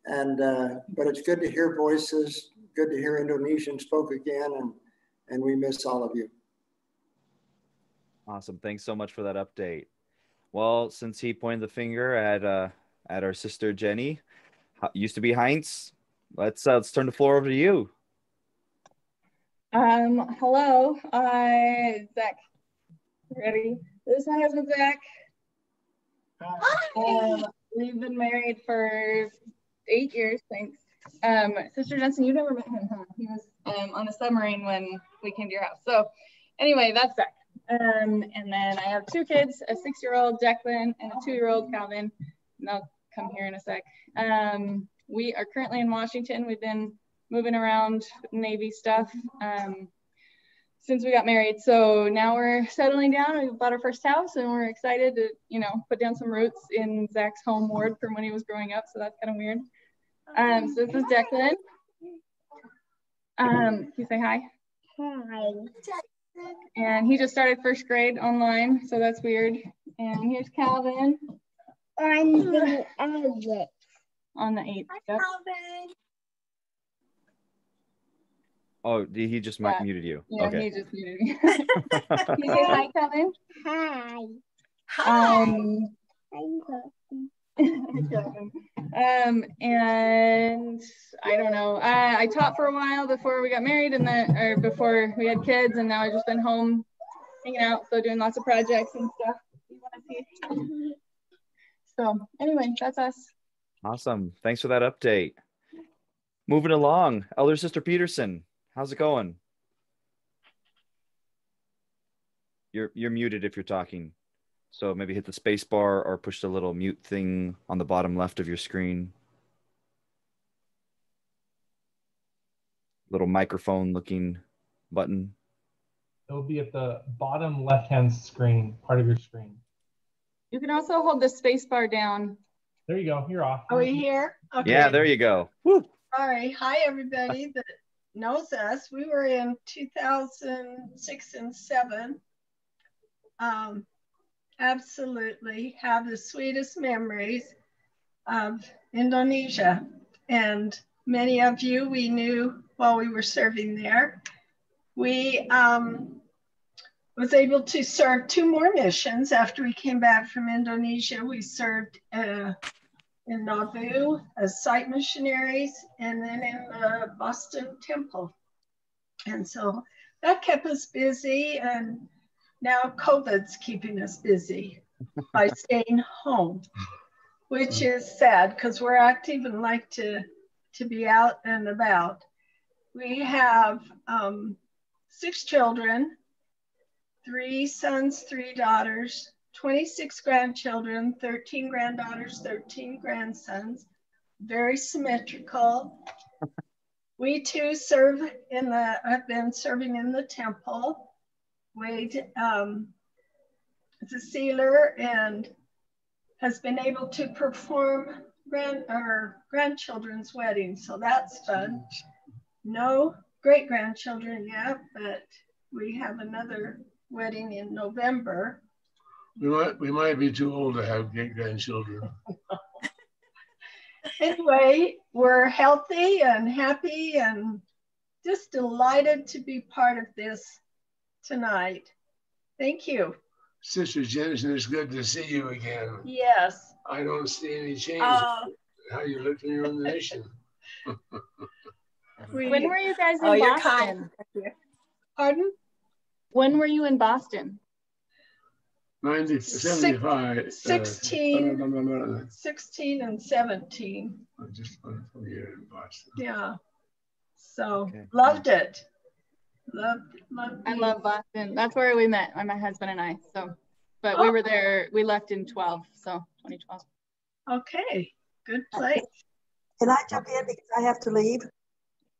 But it's good to hear voices, good to hear Indonesian spoke again, and we miss all of you. Awesome. Thanks so much for that update. Well, since he pointed the finger at our sister Jenny, used to be Heinz, let's turn the floor over to you. Hello, Zach. Ready? This is my husband, Zach. We've been married for 8 years, thanks. Sister Jensen, you never met him, huh? He was on a submarine when we came to your house. So anyway, that's Zach. And then I have 2 kids, a 6-year-old Declan and a 2-year-old Calvin. And I'll come here in a sec. We are currently in Washington. We've been moving around Navy stuff since we got married. So now we're settling down. We bought our first house and we're excited to, put down some roots in Zach's home ward from when he was growing up. So that's kind of weird. So this is Declan. Can you say hi? Hi. And he just started 1st grade online, so that's weird. And here's Calvin. On the 8th. On the 8th. Yep. Oh, he just muted you. Yeah, okay. He just muted me. Can you say hi, Calvin? Hi. And I don't know. I taught for a while before we got married, or before we had kids, and now I've just been home hanging out, so doing lots of projects and stuff. You want to see? So anyway, that's us. Awesome. Thanks for that update. Moving along, Elder Sister Peterson, how's it going? You're muted if you're talking. So maybe hit the space bar or push the little mute thing on the bottom left of your screen. Little microphone looking button. It'll be at the bottom left-hand screen, part of your screen. You can also hold the space bar down. There you go. You're off. Are we here? Okay. Yeah, there you go. Woo. All right. Hi, everybody that knows us. We were in 2006 and 7. Absolutely have the sweetest memories of Indonesia. And many of you we knew while we were serving there. We was able to serve 2 more missions after we came back from Indonesia. We served in Nauvoo as site missionaries and then in the Boston Temple. And so that kept us busy, and now COVID's keeping us busy by staying home, which is sad because we're active and like to be out and about. We have 6 children, 3 sons, 3 daughters, 26 grandchildren, 13 granddaughters, 13 grandsons, very symmetrical. We too I've been serving in the temple. Wade is a sealer and has been able to perform grandchildren's weddings, so that's fun. No great-grandchildren yet, but we have another wedding in November. We might be too old to have great-grandchildren. Anyway, we're healthy and happy and just delighted to be part of this tonight. Thank you. Sister Jensen, it's good to see you again. Yes. I don't see any change in how you look in your own nation. When were you guys in Boston? Pardon? When were you in Boston? 75. 16 and 17. Just one year in Boston. Yeah. So loved it. I love Boston. That's where we met, my husband and I. So, but we were there, we left in 2012. Okay, good place. Can I jump in because I have to leave?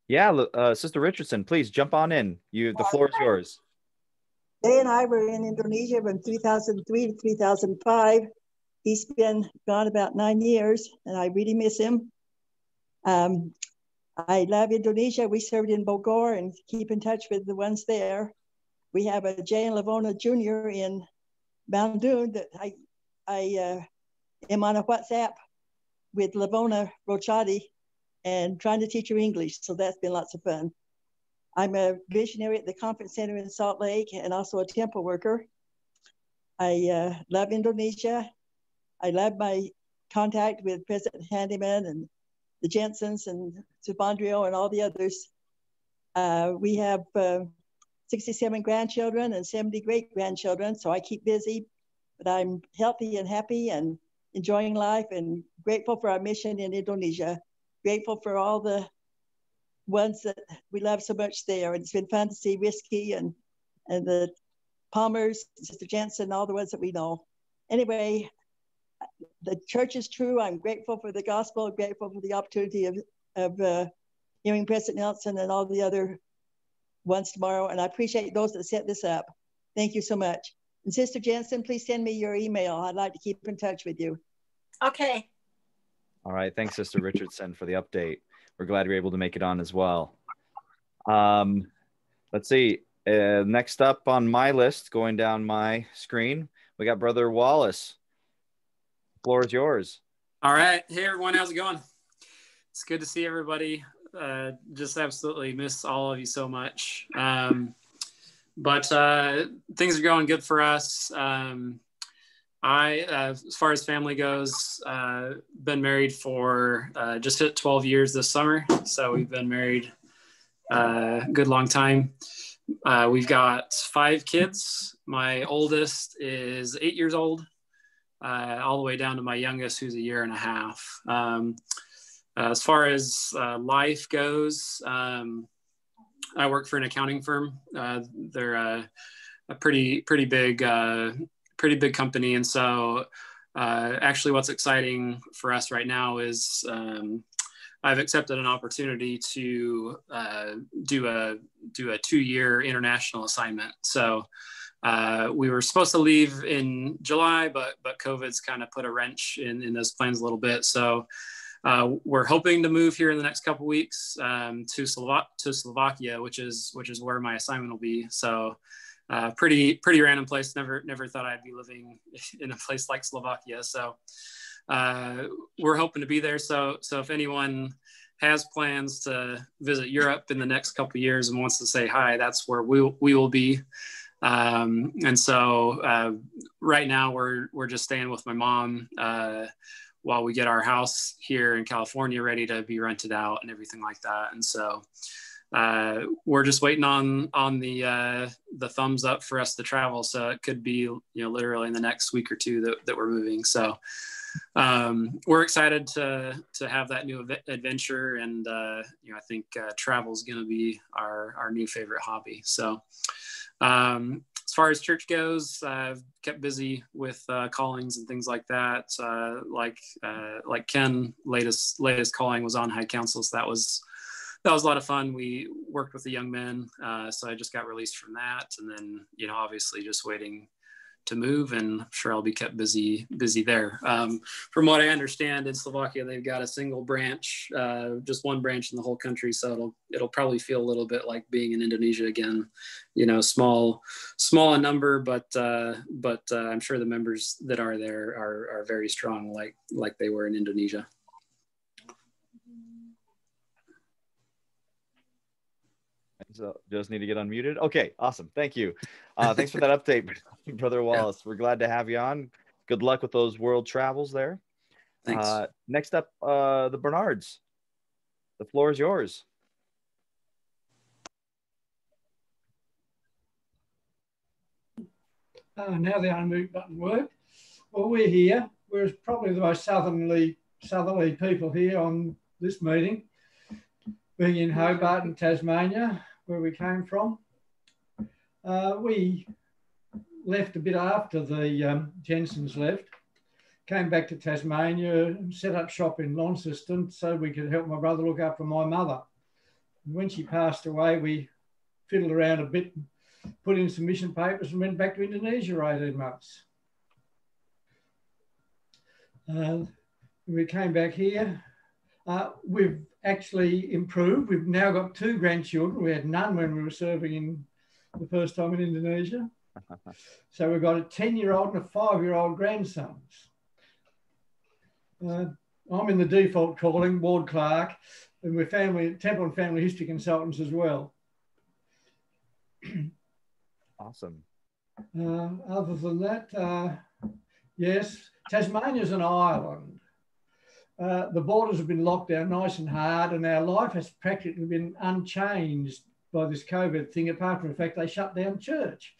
Yeah, Sister Richardson, please jump on in. The floor is yours. Day and I were in Indonesia from 2003 to 2005. He's been gone about 9 years, and I really miss him. I love Indonesia. We served in Bogor and keep in touch with the ones there. We have a Jay and Lavona Jr. in Bandung that I am on a WhatsApp with Lavona Rochadi and trying to teach her English. So that's been lots of fun. I'm a missionary at the conference center in Salt Lake and also a temple worker. I love Indonesia. I love my contact with President Handyman and the Jensens and Subandrio and all the others. We have 67 grandchildren and 70 great-grandchildren, so I keep busy, but I'm healthy and happy and enjoying life and grateful for our mission in Indonesia. Grateful for all the ones that we love so much there. And it's been fun to see Risky and the Palmers, Sister Jensen, all the ones that we know. Anyway, the church is true. I'm grateful for the gospel, grateful for the opportunity of hearing President Nelson and all the other ones tomorrow. And I appreciate those that set this up. Thank you so much. And Sister Jensen, please send me your email. I'd like to keep in touch with you. Okay. All right. Thanks, Sister Richardson, for the update. We're glad you're able to make it on as well. Let's see. Next up on my list, going down my screen, we got Brother Wallace. The floor is yours. All right. Hey, everyone. How's it going? It's good to see everybody. Just absolutely miss all of you so much. But things are going good for us. As far as family goes, been married for just hit 12 years this summer. So we've been married a good long time. We've got 5 kids. My oldest is 8 years old, all the way down to my youngest, who's a year and a half. As far as life goes, I work for an accounting firm. They're a pretty big company, and so actually, what's exciting for us right now is I've accepted an opportunity to do a 2-year international assignment. So we were supposed to leave in July, but COVID's kind of put a wrench in those plans a little bit. So we're hoping to move here in the next couple weeks to Slovakia, which is where my assignment will be. So pretty random place. Never thought I'd be living in a place like Slovakia. So we're hoping to be there. So if anyone has plans to visit Europe in the next couple of years and wants to say hi, that's where we will be. And so right now we're just staying with my mom while we get our house here in California ready to be rented out and everything like that. And so we're just waiting on the thumbs up for us to travel. So it could be, literally in the next week or two that we're moving. So we're excited to have that new adventure, and I think travel is going to be our new favorite hobby. So as far as church goes, I've kept busy with callings and things like that. Like Ken, latest calling was on High Council, so that was a lot of fun. We worked with the young men, so I just got released from that, and then obviously just waiting to move, and I'm sure I'll be kept busy there. From what I understand, in Slovakia, they've got a single branch, just one branch in the whole country. So it'll probably feel a little bit like being in Indonesia again, small in number, but I'm sure the members that are there are very strong, like they were in Indonesia. So just need to get unmuted. Okay, awesome. Thank you. Thanks for that update, Brother Wallace. We're glad to have you on. Good luck with those world travels there. Thanks. Next up, the Bernards. The floor is yours. Now the unmute button worked. Well, we're here. We're probably the most southerly people here on this meeting, being in Hobart in Tasmania, where we came from. We left a bit after the Jensens left, came back to Tasmania and set up shop in Launceston so we could help my brother look after my mother. And when she passed away, we fiddled around a bit, put in some mission papers and went back to Indonesia 18 months. We came back here. We've actually improved. We've now got 2 grandchildren. We had none when we were serving in the first time in Indonesia. So we've got a 10-year-old and a 5-year-old grandsons. I'm in the default calling, ward clerk, and we're temple and family history consultants as well. Awesome. Other than that, yes, Tasmania's an island. The borders have been locked down nice and hard, and our life has practically been unchanged by this COVID thing, apart from the fact they shut down church.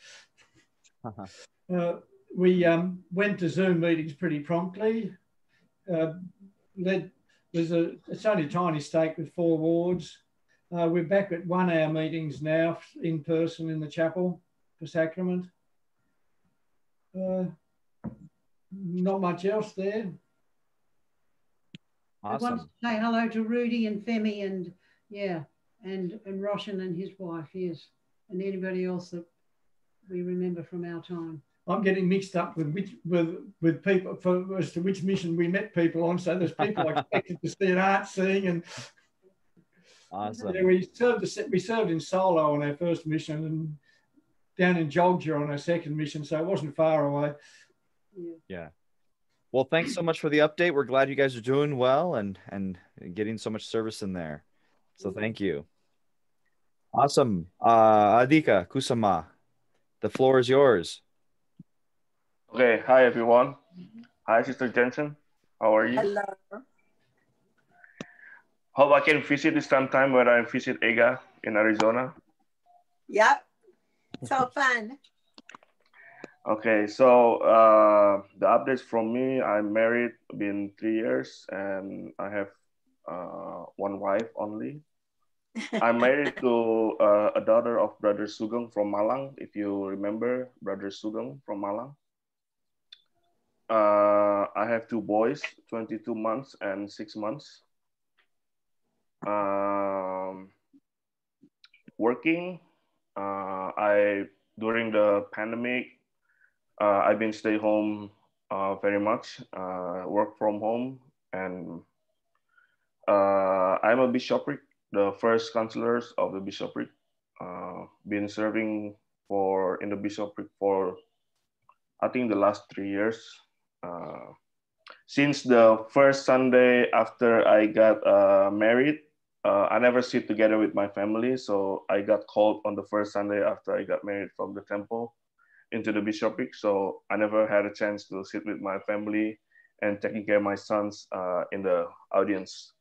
We went to Zoom meetings pretty promptly. It's only a tiny stake with 4 wards. We're back at 1-hour meetings now in person in the chapel for sacrament. Not much else there. Awesome. I want to say hello to Rudy and Femi and Roshan and his wife, yes, and anybody else that we remember from our time. I'm getting mixed up with people as to which mission we met people on. So there's people I expected to see an art scene, and awesome. Yeah, we served in Solo on our first mission, and down in Jogja on our second mission, so it wasn't far away. Yeah. Well, thanks so much for the update. We're glad you guys are doing well and getting so much service in there. So thank you. Awesome. Adika Kusama, the floor is yours. Okay. Hi, everyone. Hi, Sister Jensen. How are you? Hello. Hope I can visit this sometime when I visit Ega in Arizona. Yep. So fun. Okay, so the updates from me, I'm married, been 3 years, and I have 1 wife only. I'm married to a daughter of Brother Sugeng from Malang, if you remember Brother Sugeng from Malang. I have 2 boys, 22 months and 6 months. Working, during the pandemic, I've been stay home very much, work from home, and I'm a bishopric, the first counselors of the bishopric. Been serving in the bishopric for, I think, the last 3 years. Since the first Sunday after I got married, I never sit together with my family, so I got called on the first Sunday after I got married from the temple into the bishopric, so I never had a chance to sit with my family and taking care of my sons in the audience.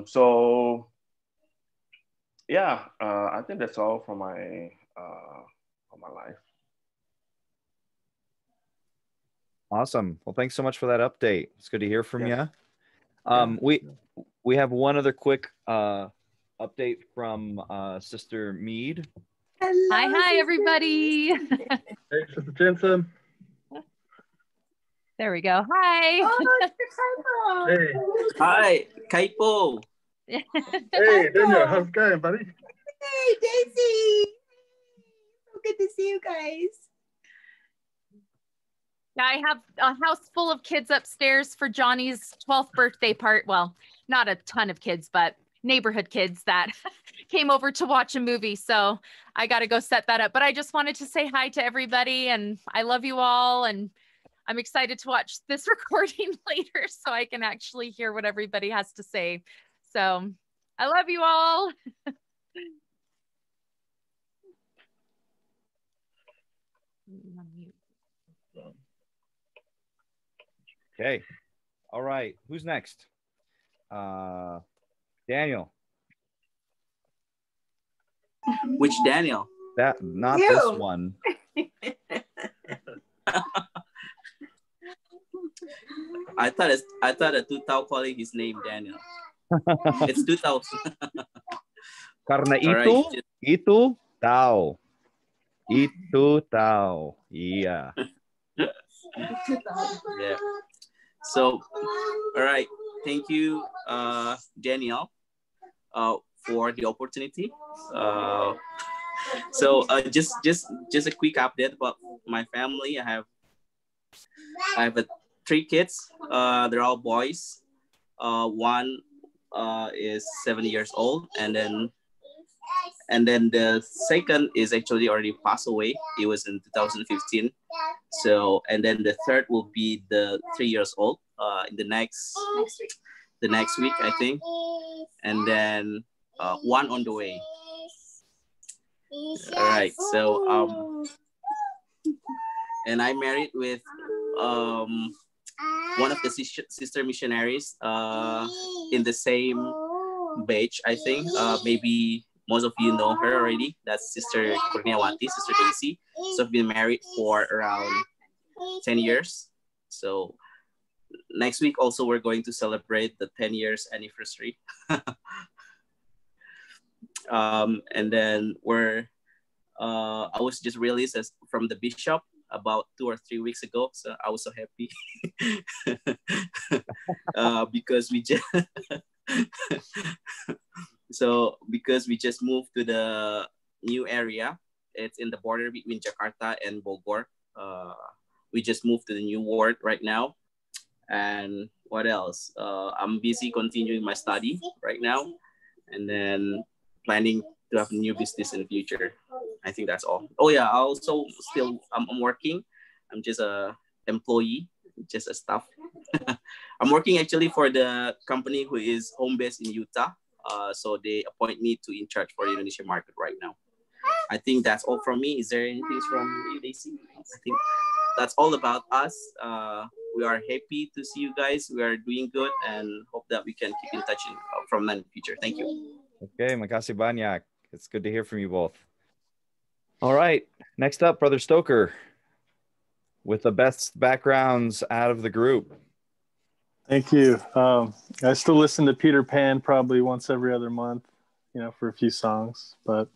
So yeah, I think that's all for my life. Awesome. Well, thanks so much for that update. It's good to hear from Yeah. you. We have one other quick update from Sister Mead. Hi, everybody. Hey, Sister Jensen. There we go. Hi. Oh, hey. Hi, Kaipo. Hey, Daniel, how's it going, buddy? Hey, Daisy. So good to see you guys. I have a house full of kids upstairs for Johnny's 12th birthday part. Well, not a ton of kids, but neighborhood kids that came over to watch a movie. So I got to go set that up. But I just wanted to say hi to everybody, and I love you all. And I'm excited to watch this recording later so I can actually hear what everybody has to say. So I love you all. Okay. All right. Who's next? Daniel. Which Daniel? Not this one. I thought a Tutao calling his name Daniel. It's Tutao. Karena All itu tao. Itu tao. Iya. Yeah. So, all right. Thank you, Daniel, for the opportunity. Just a quick update about my family. I have 3 kids. They're all boys. One is 7 years old, and then the second is actually already passed away. It was in 2015. So, and then the third will be the 3 years old in the next week, I think. And then one on the way. All right. So, and I married with one of the sister missionaries in the same batch, I think. Maybe most of you know her already. That's Sister Kurniawati, Sister Daisy. So I've been married for around 10 years. So next week also we're going to celebrate the 10 years anniversary. And then I was just released from the bishop about 2 or 3 weeks ago. So I was so happy because we just moved to the new area. It's in the border between Jakarta and Bogor. We just moved to the new ward right now. And what else? I'm busy continuing my study right now, and then planning to have a new business in the future. I think that's all. Oh yeah, I also I'm working. I'm just a employee, just a staff. I'm working actually for the company who is home based in Utah. So they appoint me to in charge for the Indonesian market right now. I think that's all from me. Is there anything from you, Daisy? I think that's all about us. We are happy to see you guys. We are doing good and hope that we can keep in touch from now in the future. Thank you. Okay, makasih banyak. It's good to hear from you both. All right, next up, Brother Stoker, with the best backgrounds out of the group. Thank you. I still listen to Peter Pan probably once every other month, for a few songs. But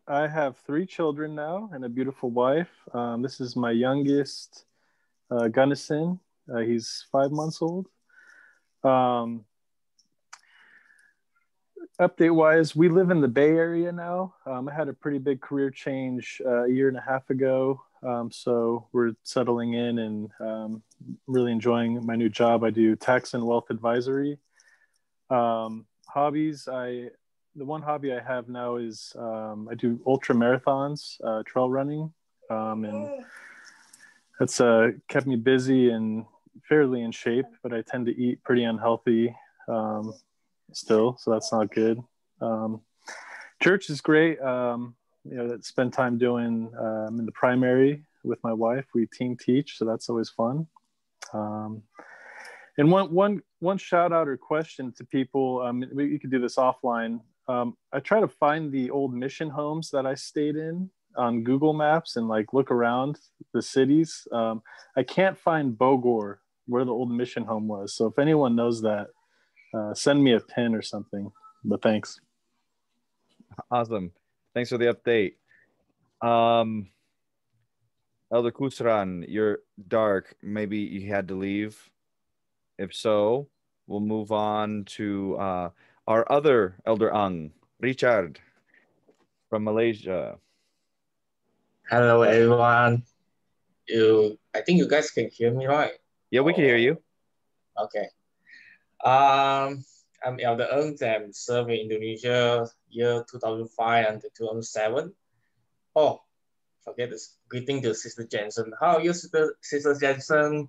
I have 3 children now and a beautiful wife. This is my youngest, Gunnison. He's 5 months old. Update-wise, we live in the Bay Area now. I had a pretty big career change a year and a half ago. So we're settling in and really enjoying my new job. I do tax and wealth advisory. Hobbies, the one hobby I have now is I do ultra marathons, trail running, and that's kept me busy and fairly in shape, but I tend to eat pretty unhealthy still, so that's not good. Church is great. Spend time doing in the primary with my wife. We team teach, so that's always fun. And one shout out or question to people. You could do this offline. I try to find the old mission homes that I stayed in on Google Maps and like look around the cities. I can't find Bogor, where the old mission home was. So if anyone knows that, send me a pin or something. But thanks. Awesome. Thanks for the update. Elder Kusran, you're dark. Maybe you had to leave. If so, we'll move on to our other Elder Ang, Richard from Malaysia. Hello, everyone. I think you guys can hear me, right? Yeah, we can hear you. Okay. I'm Elder Ng. I'm serving Indonesia year 2005 and 2007. Oh, forget this. Greeting to Sister Jensen. How are you, Sister Jensen?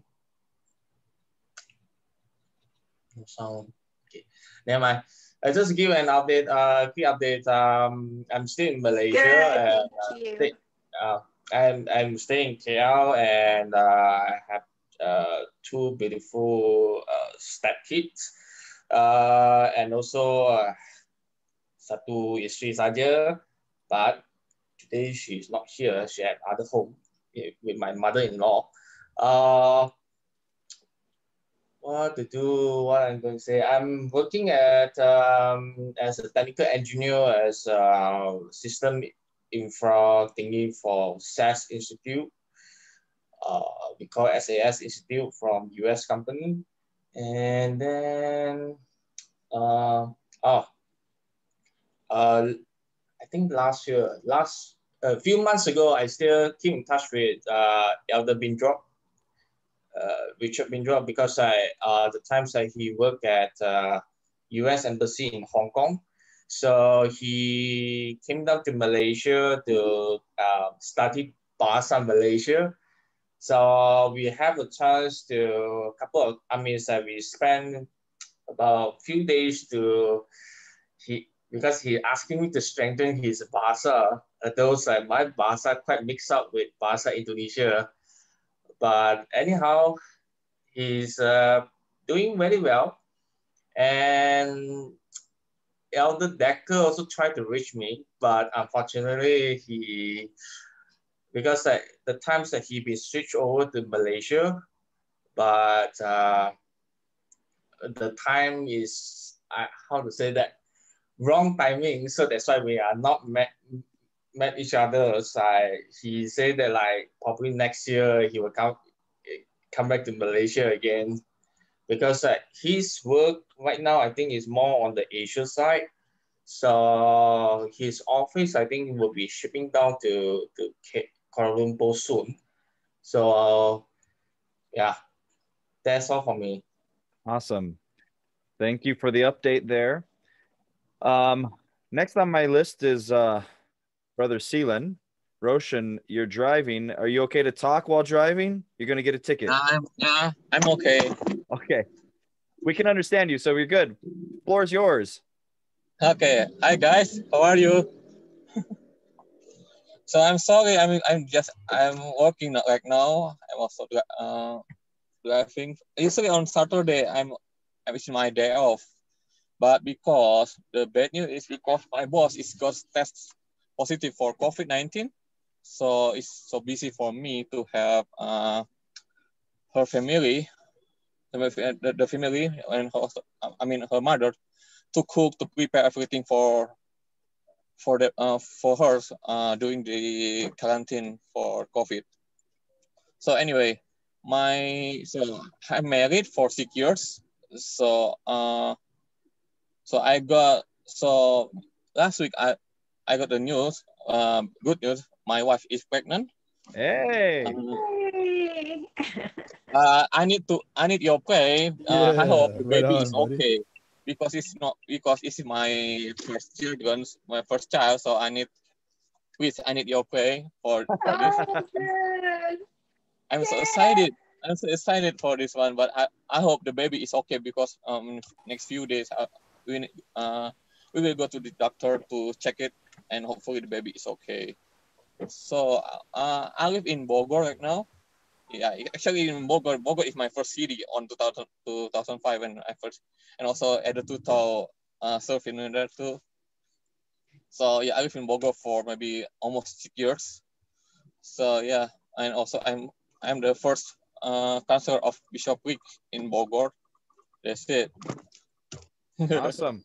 So, okay. Never mind. I just give an update. Quick update. I'm still in Malaysia. Good, and I'm staying in KL, and I have two beautiful stepkids, and also satu istri saja. But today she's not here. She at other home with my mother-in-law. What to do? What I'm going to say? I'm working at as a technical engineer as a system infra thingy for SAS Institute. We call SAS Institute from US company. And then I think a few months ago, I still keep in touch with Elder Bindrop, Richard Bindrop, because the times that he worked at US Embassy in Hong Kong. So he came down to Malaysia to study Bahasa Malaysia. So we have a chance to we spent about a few days because he asking me to strengthen his Bahasa. My Bahasa quite mixed up with Bahasa Indonesia. But anyhow, he's doing very well. And Elder Decker also tried to reach me, but unfortunately, because the times that he been switched over to Malaysia, but the time is wrong timing, so that's why we are not met each other. So he said that probably next year he will come back to Malaysia again, because his work right now I think is more on the Asia side. So his office I think will be shipping down to Kuala Lumpur soon. So yeah, that's all for me. Awesome. Thank you for the update there. Next on my list is Brother Celine. Roshan, you're driving. Are you okay to talk while driving? You're going to get a ticket. I'm okay. Okay. We can understand you, so you're good. Floor is yours. Okay. Hi, guys. How are you? So I'm sorry. I'm working right now. I'm also driving. Usually on Saturday, it's my day off. But because the bad news is because my boss is got test positive for COVID-19. So it's so busy for me to have her family, the family, and her mother, to cook, to prepare everything for her during the quarantine for COVID. So anyway, I'm married for 6 years. So last week I got the news, good news. My wife is pregnant. Hey. I need your prayer. I hope the baby is okay, because it's my first child. So I need your prayer for this. I'm so excited. I'm so excited for this one, but I hope the baby is okay, because next few days we will go to the doctor to check it, and hopefully the baby is okay. So I live in Bogor right now. Yeah, actually in Bogor is my first city on 2005 when I first, and also at the 2000 served in there too. So yeah, I live in Bogor for maybe almost 6 years. So yeah, and also I'm the first counselor of Bishop Week in Bogor. That's it. Awesome.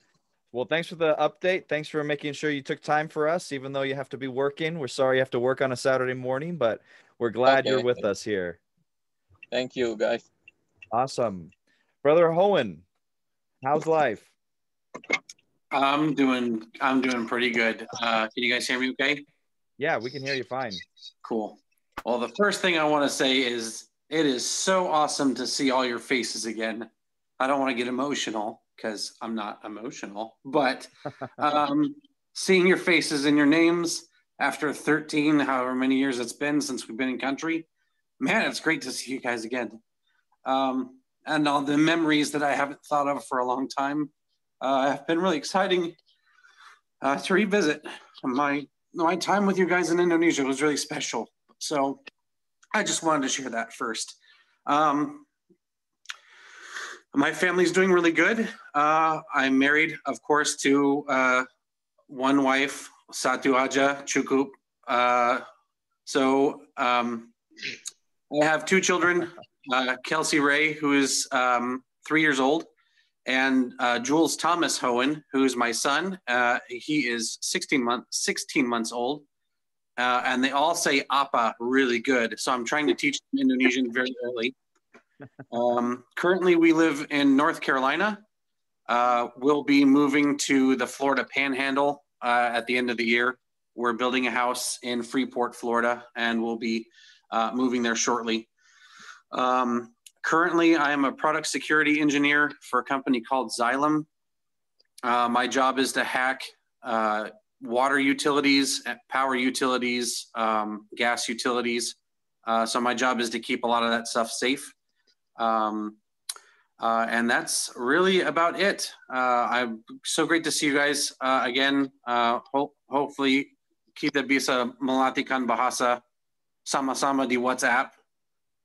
Well, thanks for the update. Thanks for making sure you took time for us, even though you have to be working. We're sorry you have to work on a Saturday morning, but we're glad you're with us here. Thank you, guys. Awesome. Brother Hohen, how's life? I'm doing pretty good. Can you guys hear me okay? Yeah, we can hear you fine. Cool. Well, the first thing I want to say is it is so awesome to see all your faces again. I don't want to get emotional because I'm not emotional, but seeing your faces and your names after 13, however many years it's been since we've been in country, man, it's great to see you guys again. And all the memories that I haven't thought of for a long time have been really exciting to revisit. My time with you guys in Indonesia was really special. So I just wanted to share that first. My family's doing really good. I'm married, of course, to one wife, Satu Aja Cukup. So I have 2 children, Kelsey Ray, who is 3 years old, and Jules Thomas Hohen, who's my son. He is 16 months old. And they all say Apa really good. So I'm trying to teach them Indonesian very early. Currently, we live in North Carolina. We'll be moving to the Florida Panhandle at the end of the year. We're building a house in Freeport, Florida, and we'll be moving there shortly. Currently, I am a product security engineer for a company called Xylem. My job is to hack water utilities, power utilities, gas utilities. So my job is to keep a lot of that stuff safe. And that's really about it. I'm so great to see you guys again. Hopefully kita bisa melatihkan bahasa sama-sama di WhatsApp.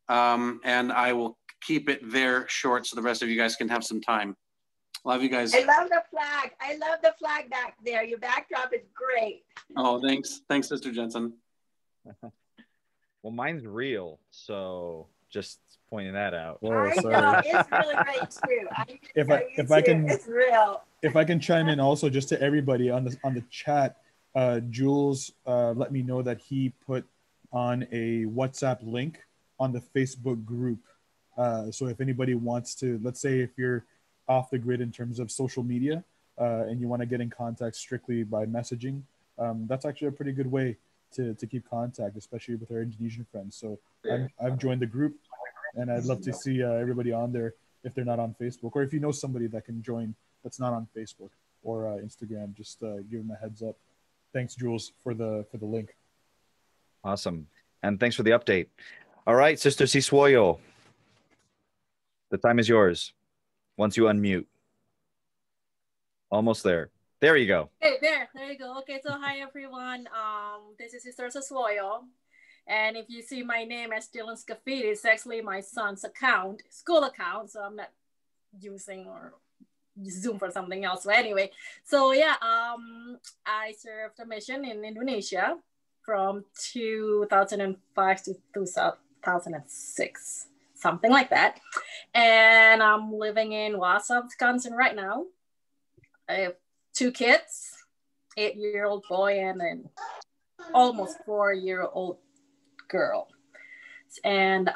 And I will keep it there short so the rest of you guys can have some time. Love you guys. I love the flag. I love the flag back there. Your backdrop is great. Oh, thanks. Thanks, Sister Jensen. Well, mine's real, so just pointing that out. Whoa, I know, it's really great too. If I can chime in also just to everybody on the chat, Jules let me know that he put on a WhatsApp link on the Facebook group. So if anybody wants to, let's say if you're off the grid in terms of social media and you want to get in contact strictly by messaging, that's actually a pretty good way to keep contact, especially with our Indonesian friends. So I've joined the group, and I'd love to see everybody on there if they're not on Facebook, or if you know somebody that can join that's not on Facebook or Instagram, just give them a heads up. Thanks, Jules, for the link. Awesome, and thanks for the update. All right, Sister Siswoyo, the time is yours. Once you unmute. Almost there. There you go. Okay, there you go. Okay, so hi everyone. This is Sister Siswoyo. And if you see my name as Dylan Scafidi, it's actually my son's account, school account. So I'm not using or Zoom for something else. So anyway, so yeah, I served a mission in Indonesia from 2005 to 2006, something like that. And I'm living in Wausau, Wisconsin right now. I have 2 kids, 8-year-old boy and an almost 4-year-old girl. And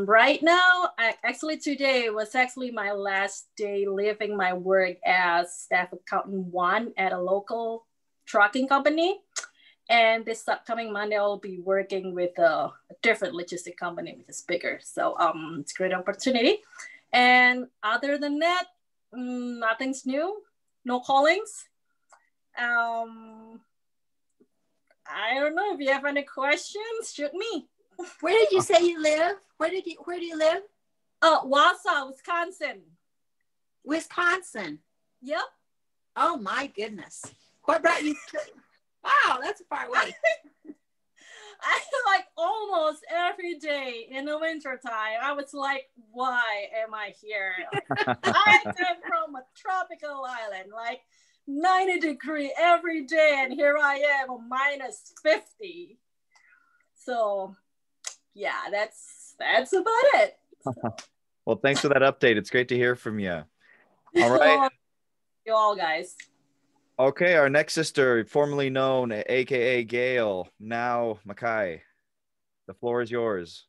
right now, actually today was actually my last day leaving my work as staff accountant 1 at a local trucking company. And this upcoming Monday, I'll be working with a different logistic company, which is bigger. So it's a great opportunity. And other than that, nothing's new, no callings. I don't know if you have any questions, shoot me. Where did you say you live? Where do you live? Wausau, Wisconsin. Wisconsin. Yep. Oh my goodness. What brought you to, wow, that's far away. like almost every day in the wintertime. I was like, why am I here? I came from a tropical island, like 90-degree every day, and here I am minus 50. So yeah, that's about it. Well, thanks for that update. It's great to hear from you. All right. You all guys. Okay, our next sister, formerly known, aka Gail, now Makai. The floor is yours.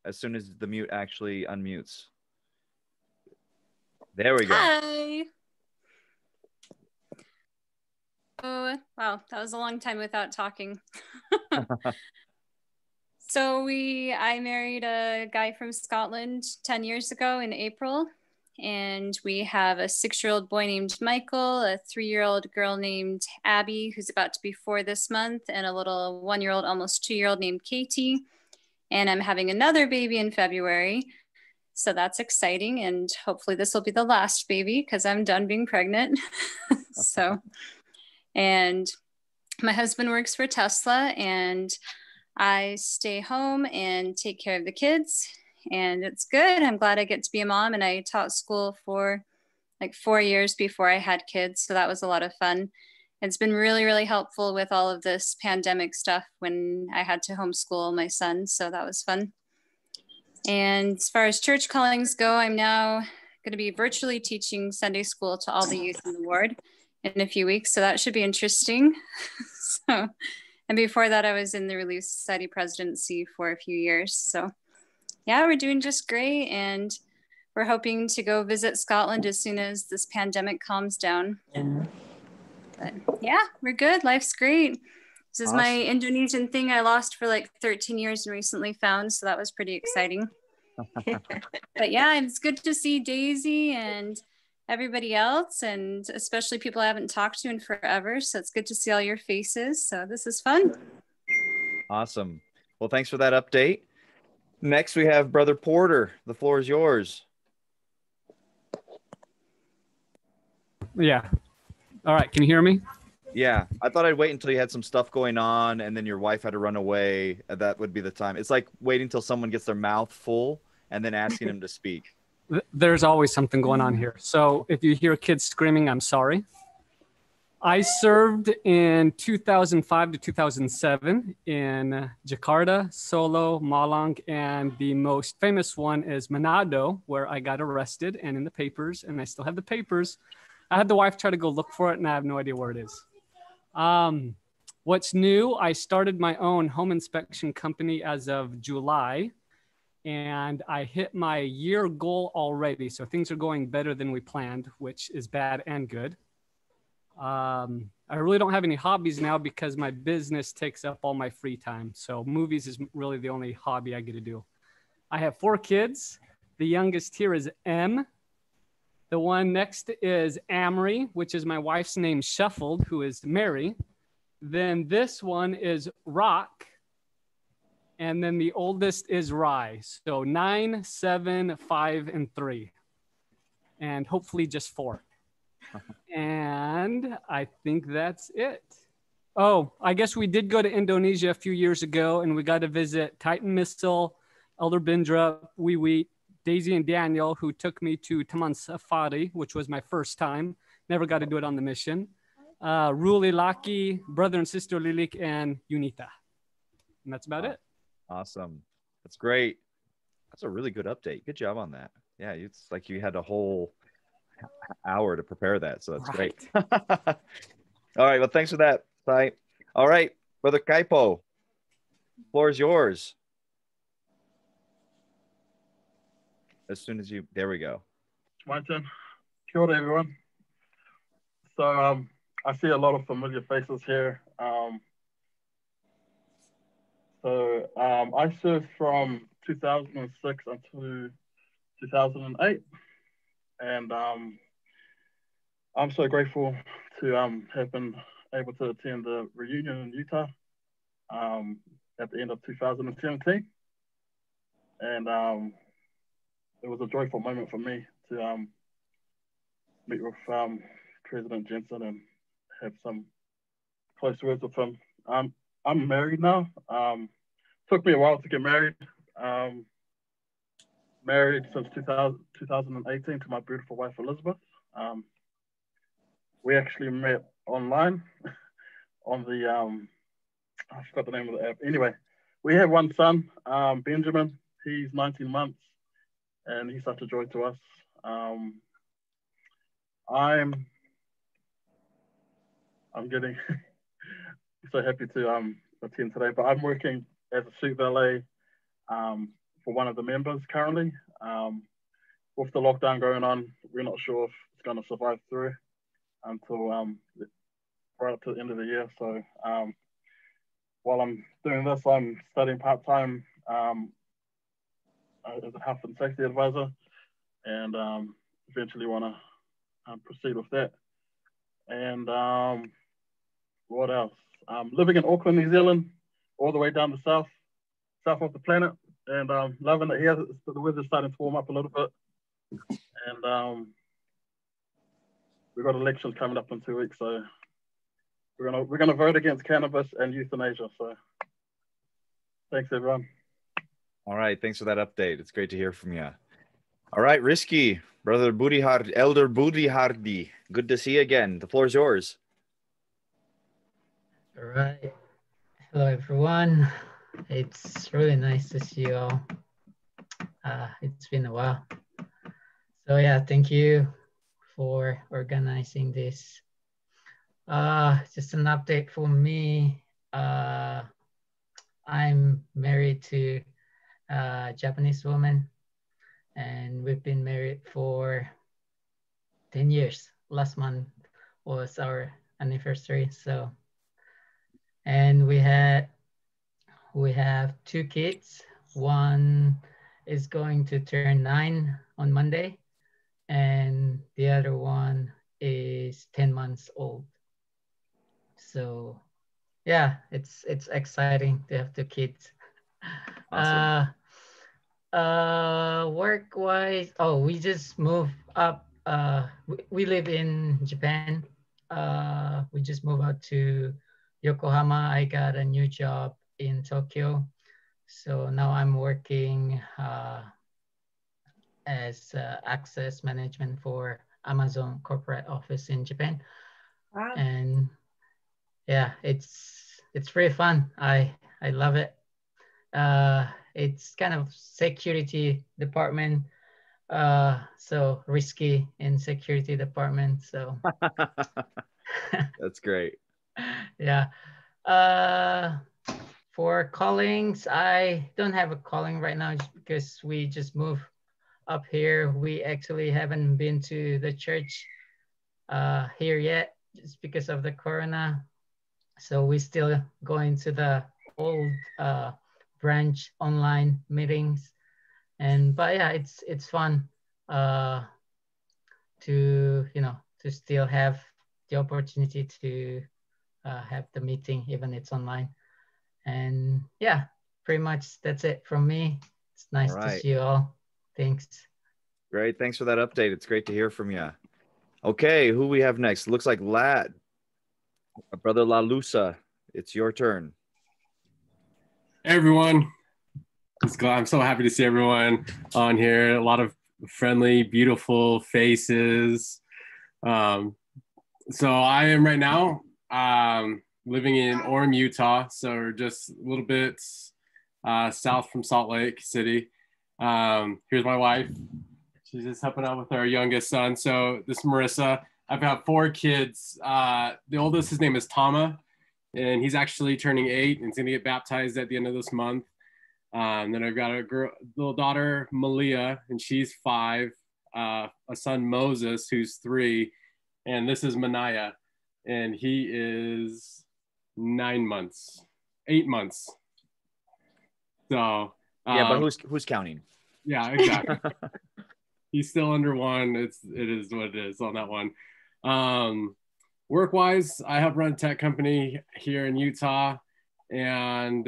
As soon as the mute actually unmutes. There we go. Hi. Oh, wow, that was a long time without talking. So I married a guy from Scotland 10 years ago in April, and we have a 6-year-old boy named Michael, a 3-year-old girl named Abby, who's about to be 4 this month, and a little 1-year-old, almost 2-year-old named Katie. And I'm having another baby in February. So that's exciting. And hopefully this will be the last baby because I'm done being pregnant. And my husband works for Tesla, and I stay home and take care of the kids. And it's good. I'm glad I get to be a mom. And I taught school for like 4 years before I had kids. So that was a lot of fun. It's been really, really helpful with all of this pandemic stuff when I had to homeschool my son. So that was fun. And as far as church callings go, I'm now going to be virtually teaching Sunday school to all the youth in the ward in a few weeks. So that should be interesting. And before that, I was in the Relief Society presidency for a few years. So yeah, we're doing just great. And we're hoping to go visit Scotland as soon as this pandemic calms down. But yeah, we're good. Life's great. This is my Indonesian thing I lost for like 13 years and recently found. So that was pretty exciting. But yeah, it's good to see Daisy and everybody else, and especially people I haven't talked to in forever. So it's good to see all your faces. So this is fun. Awesome. Well, thanks for that update. Next, we have Brother Porter. The floor is yours. Yeah. All right. Can you hear me? Yeah. I thought I'd wait until you had some stuff going on and then your wife had to run away. That would be the time. It's like waiting until someone gets their mouth full and then asking them to speak. There's always something going on here. So if you hear kids screaming, I'm sorry. I served in 2005 to 2007 in Jakarta, Solo, Malang, and the most famous one is Manado, where I got arrested and in the papers, and I still have the papers. I had the wife try to go look for it, and I have no idea where it is. What's new, I started my own home inspection company as of July, and I hit my year goal already. So things are going better than we planned, which is bad and good. I really don't have any hobbies now because my business takes up all my free time. So movies is really the only hobby I get to do. I have 4 kids. The youngest here is M. The one next is Amory, which is my wife's name shuffled, who is Mary. Then this one is Rock. And then the oldest is Rye. So 9, 7, 5, and 3. And hopefully just 4. And I think that's it. Oh, I guess we did go to Indonesia a few years ago, and we got to visit Titan Missile, Elder Bindra, Wee, Daisy, and Daniel, who took me to Taman Safari, which was my first time. Never got to do it on the mission. Ruli Laki, brother and sister Lilik, and Unita. And that's about it. Awesome. That's great. That's a really good update. Good job on that. Yeah, it's like you had a whole hour to prepare that, so that's great. All right, well, thanks for that. Bye. All right, Brother Kaipo, floor is yours. As soon as you, there we go. My turn. Kia ora, everyone. So I see a lot of familiar faces here. I served from 2006 until 2008. And I'm so grateful to have been able to attend the reunion in Utah at the end of 2017. And it was a joyful moment for me to meet with President Jensen and have some close words with him. I'm married now. took me a while to get married. Married since 2018 to my beautiful wife, Elizabeth. We actually met online on the, I forgot the name of the app. Anyway, we have one son, Benjamin. He's 19 months and he's such a joy to us. I'm getting so happy to attend today, but I'm working as a street valet for one of the members currently. With the lockdown going on, we're not sure if it's going to survive through until right up to the end of the year. So while I'm doing this, I'm studying part-time as a health and safety advisor, and eventually want to proceed with that. And what else? Living in Auckland, New Zealand, all the way down the south of the planet, and loving it here. The weather's starting to warm up a little bit, and we've got elections coming up in 2 weeks, so we're gonna vote against cannabis and euthanasia. So thanks, everyone. All right, thanks for that update. It's great to hear from you. All right, Risky, Brother Budihard, Elder Budihardi, good to see you again. The floor is yours. All right. Hello, everyone. It's really nice to see you all. It's been a while. So yeah, thank you for organizing this. Just an update for me. I'm married to a Japanese woman, and we've been married for 10 years. Last month was our anniversary. So, and we have 2 kids. One is going to turn 9 on Monday, and the other one is 10 months old. So yeah, it's exciting to have 2 kids. Awesome. Work-wise, we just moved up. We live in Japan. We just moved out to Yokohama. I got a new job in Tokyo. So now I'm working as access management for Amazon corporate office in Japan. Wow. And yeah, it's pretty fun. I love it. It's kind of security department, so risky in security department. So that's great. Yeah. For callings, I don't have a calling right now just because we just moved up here. We actually haven't been to the church here yet just because of the corona. So we still going to the old branch online meetings. But yeah, it's fun to still have the opportunity to have the meeting even it's online. And yeah, pretty much that's it from me. It's nice to see you all. Thanks. Great. Thanks for that update. It's great to hear from you. Okay, who we have next? Looks like Lad. Brother La Lusa, it's your turn. Hey, everyone. I'm so happy to see everyone on here. A lot of friendly, beautiful faces. So I am right now living in Orem, Utah. So just a little bit south from Salt Lake City. Here's my wife. She's just helping out with our youngest son. So this is Marissa. I've got 4 kids. The oldest, his name is Tama, and he's actually turning 8 and he's gonna get baptized at the end of this month. Then I've got a little daughter, Malia, and she's 5. A son, Moses, who's 3. And this is Manaya, and he is 8 months. So yeah, but who's counting? Yeah, exactly. He's still under 1. It is what it is on that one. Work-wise, I help run a tech company here in Utah, and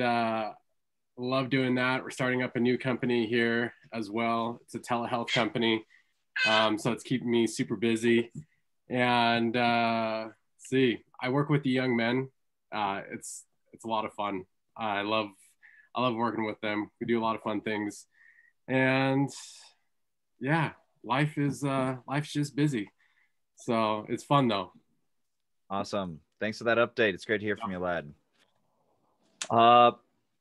love doing that. We're starting up a new company here as well. It's a telehealth company, so it's keeping me super busy. And I work with the young men. It's a lot of fun. I love I love working with them. We do a lot of fun things. And yeah, life's just busy. So it's fun though. Awesome. Thanks for that update. It's great to hear from you, lad.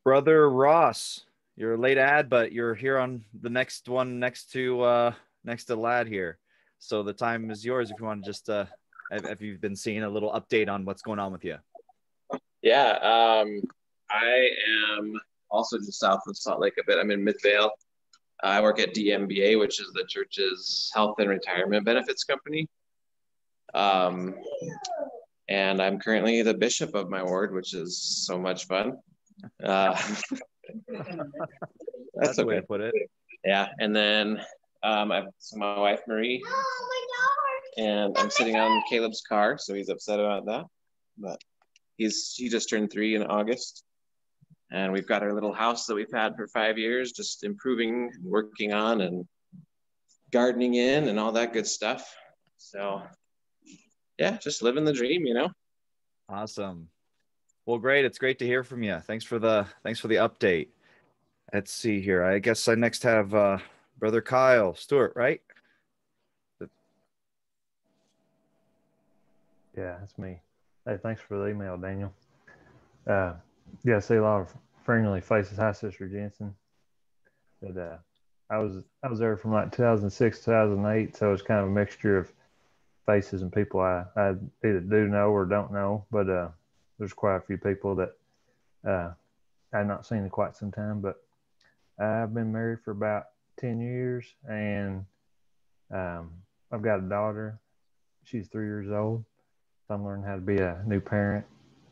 Brother Ross, you're a late ad, but you're here on the next one next to lad here. So the time is yours if you want to just have you been seeing a little update on what's going on with you? Yeah, I am also just south of Salt Lake a bit. I'm in Midvale. I work at DMBA, which is the church's health and retirement benefits company. And I'm currently the bishop of my ward, which is so much fun. That's the way to put it. Yeah, and then I've my wife Marie, and I'm sitting on Caleb's car, so he's upset about that. But he just turned 3 in August, and we've got our little house that we've had for 5 years, just improving, working on, and gardening in, and all that good stuff. So yeah, just living the dream, you know. Awesome. Well, great. It's great to hear from you. Thanks for the update. Let's see here. I guess I next have Brother Kyle Stewart, right? Yeah, that's me. Hey, thanks for the email, Daniel. Yeah, I see a lot of friendly faces. Hi, Sister Jensen. But I was there from like 2006, 2008, so it's kind of a mixture of faces and people I either do know or don't know. But there's quite a few people that I've not seen in quite some time. But I've been married for about 10 years, and I've got a daughter. She's 3 years old. So I'm learning how to be a new parent.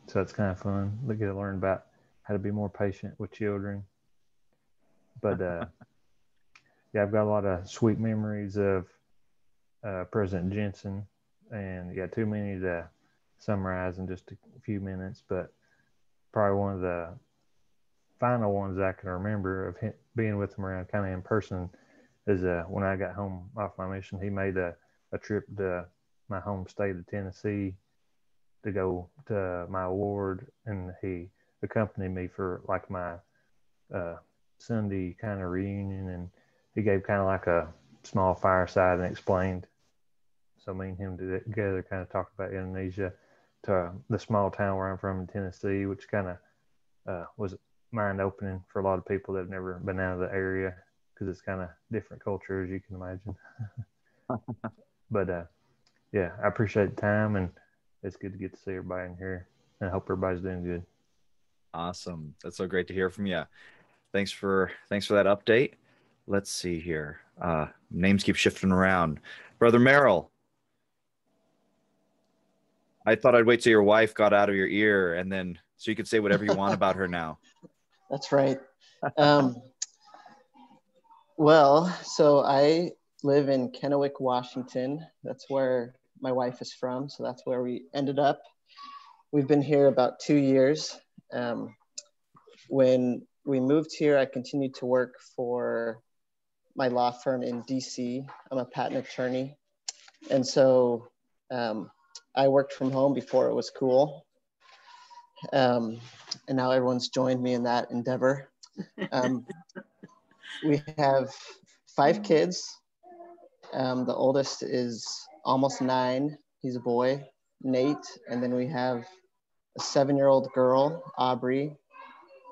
So that's kind of fun. We get to learn about how to be more patient with children. But yeah, I've got a lot of sweet memories of President Jensen, and yeah, too many to summarize in just a few minutes. But probably one of the final ones I can remember of him, being with him around kind of in person is when I got home off my mission. He made a trip to my home state of Tennessee to go to my ward, and he accompanied me for like my Sunday kind of reunion, and he gave kind of like a small fireside and explained. So me and him together kind of talked about Indonesia, to the small town where I'm from in Tennessee, which kind of was mind-opening for a lot of people that have never been out of the area, because it's kind of different culture, as you can imagine. But yeah, I appreciate the time, and it's good to get to see everybody in here, and I hope everybody's doing good. Awesome. That's so great to hear from you. Thanks for that update. Let's see here. Names keep shifting around. Brother Merrill. I thought I'd wait till your wife got out of your ear, and then so you could say whatever you want about her now. That's right. Well, so I live in Kennewick, Washington. That's where my wife is from. So that's where we ended up. We've been here about 2 years. When we moved here, I continued to work for my law firm in DC. I'm a patent attorney. And so I worked from home before it was cool. And now everyone's joined me in that endeavor. We have 5 kids. The oldest is almost 9. He's a boy, Nate. And then we have a 7-year-old girl, Aubrey,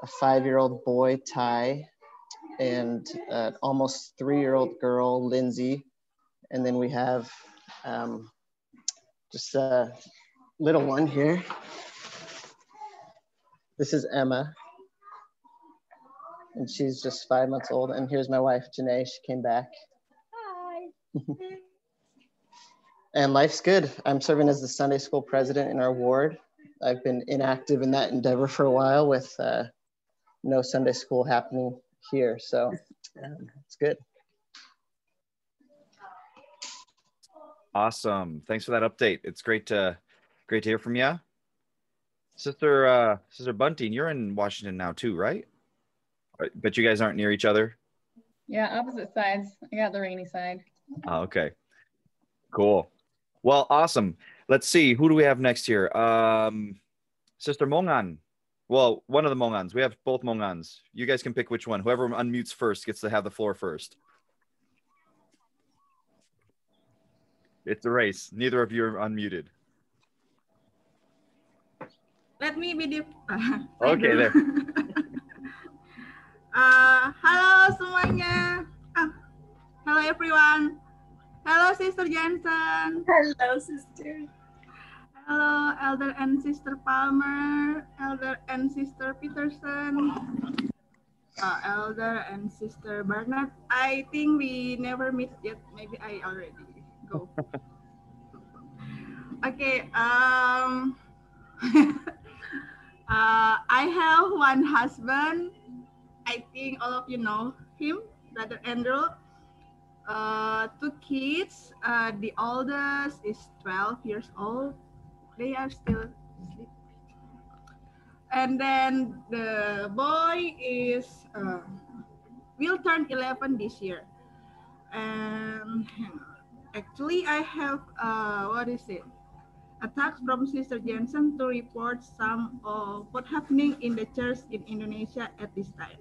a 5-year-old boy, Ty, and an almost 3-year-old girl, Lindsay. And then we have just a little one here. This is Emma, and she's just 5 months old. And here's my wife, Janae. She came back. Hi. And life's good. I'm serving as the Sunday school president in our ward. I've been inactive in that endeavor for a while with no Sunday school happening here. So it's good. Awesome. Thanks for that update. It's great to hear from you. Sister Bunting, you're in Washington now too, right? But you guys aren't near each other? Yeah, opposite sides. I got the rainy side. Oh, okay. Cool. Well, awesome. Let's see. Who do we have next here? Sister Mongan. Well, one of the Mongans. We have both Mongans. You guys can pick which one. Whoever unmutes first gets to have the floor first. It's a race. Neither of you are unmuted. Let me be the. Okay, there. Halo semuanya. Hello everyone. Hello Sister Jensen. Hello sister. Hello Elder and Sister Palmer. Elder and Sister Peterson. Elder and Sister Barnett. I think we never meet yet. Maybe I already go. Okay. I have one husband. I think all of you know him, Brother Andrew. 2 kids. The oldest is 12 years old. They are still asleep. And then the boy is will turn 11 this year. And actually, I have what is it? A text from Sister Jensen to report some of what's happening in the church in Indonesia at this time.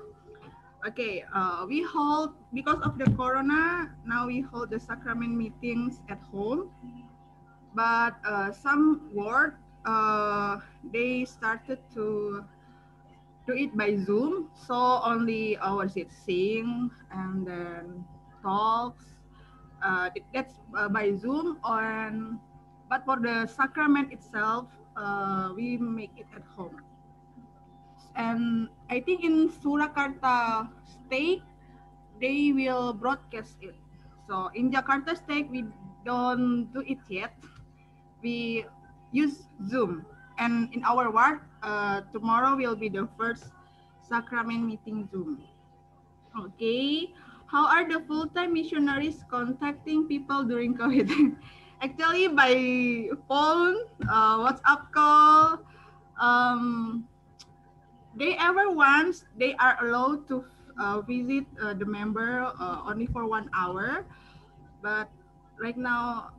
Okay, we hold, because of the corona, now we hold the sacrament meetings at home. But some ward, they started to do it by Zoom. So only sing and then talks. That's by Zoom. But for the sacrament itself, we make it at home. And I think in Surakarta State, they will broadcast it. So in Jakarta State, we don't do it yet. We use Zoom. And in our ward, tomorrow will be the first sacrament meeting Zoom. Okay, how are the full-time missionaries contacting people during COVID? Actually, by phone, WhatsApp call. They are allowed to visit the member only for 1 hour, but right now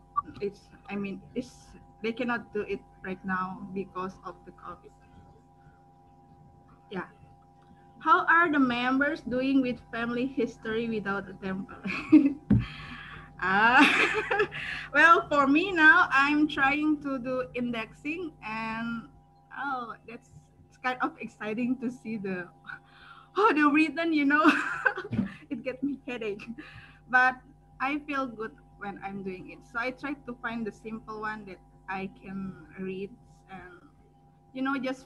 they cannot do it right now because of the COVID. Yeah. How are the members doing with family history without a temple? Well, for me now, I'm trying to do indexing, and that's kind of exciting to see the written, it gets me headache, but I feel good when I'm doing it. So I try to find the simple one that I can read, and just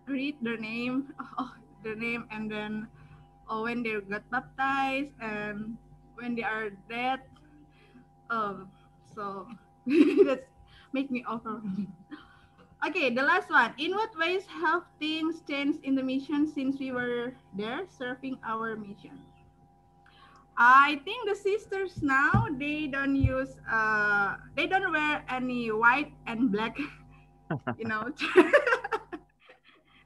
read their name, and then when they got baptized and when they are dead. So that's make me overwhelmed. Okay, the last one. In what ways have things changed in the mission since we were there serving our mission? I think the sisters now, they don't wear any white and black,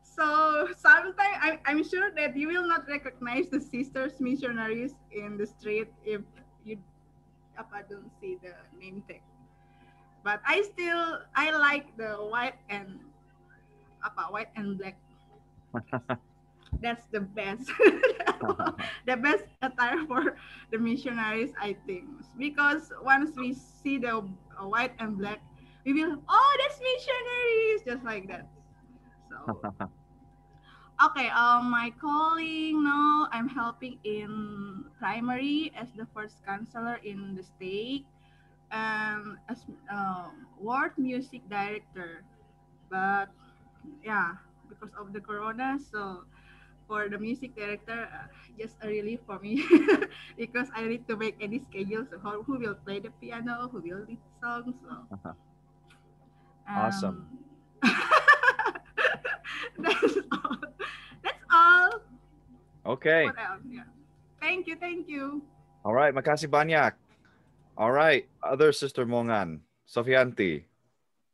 So sometimes I'm sure that you will not recognize the sisters missionaries in the street if you don't see the name tag. But I like the white and black. That's the best. The best attire for the missionaries, I think. Because once we see the white and black, we will, that's missionaries, just like that. So, okay, my calling now, I'm helping in primary as the first counselor in the state, as ward music director. But yeah, because of the corona, so for the music director, just a relief for me because I need to make any schedules of who will play the piano, who will lead songs. So. Awesome. That's all. That's all. Okay. What else? Yeah. Thank you. All right, makasih banyak. All right, other sister Mongan, Sofianti.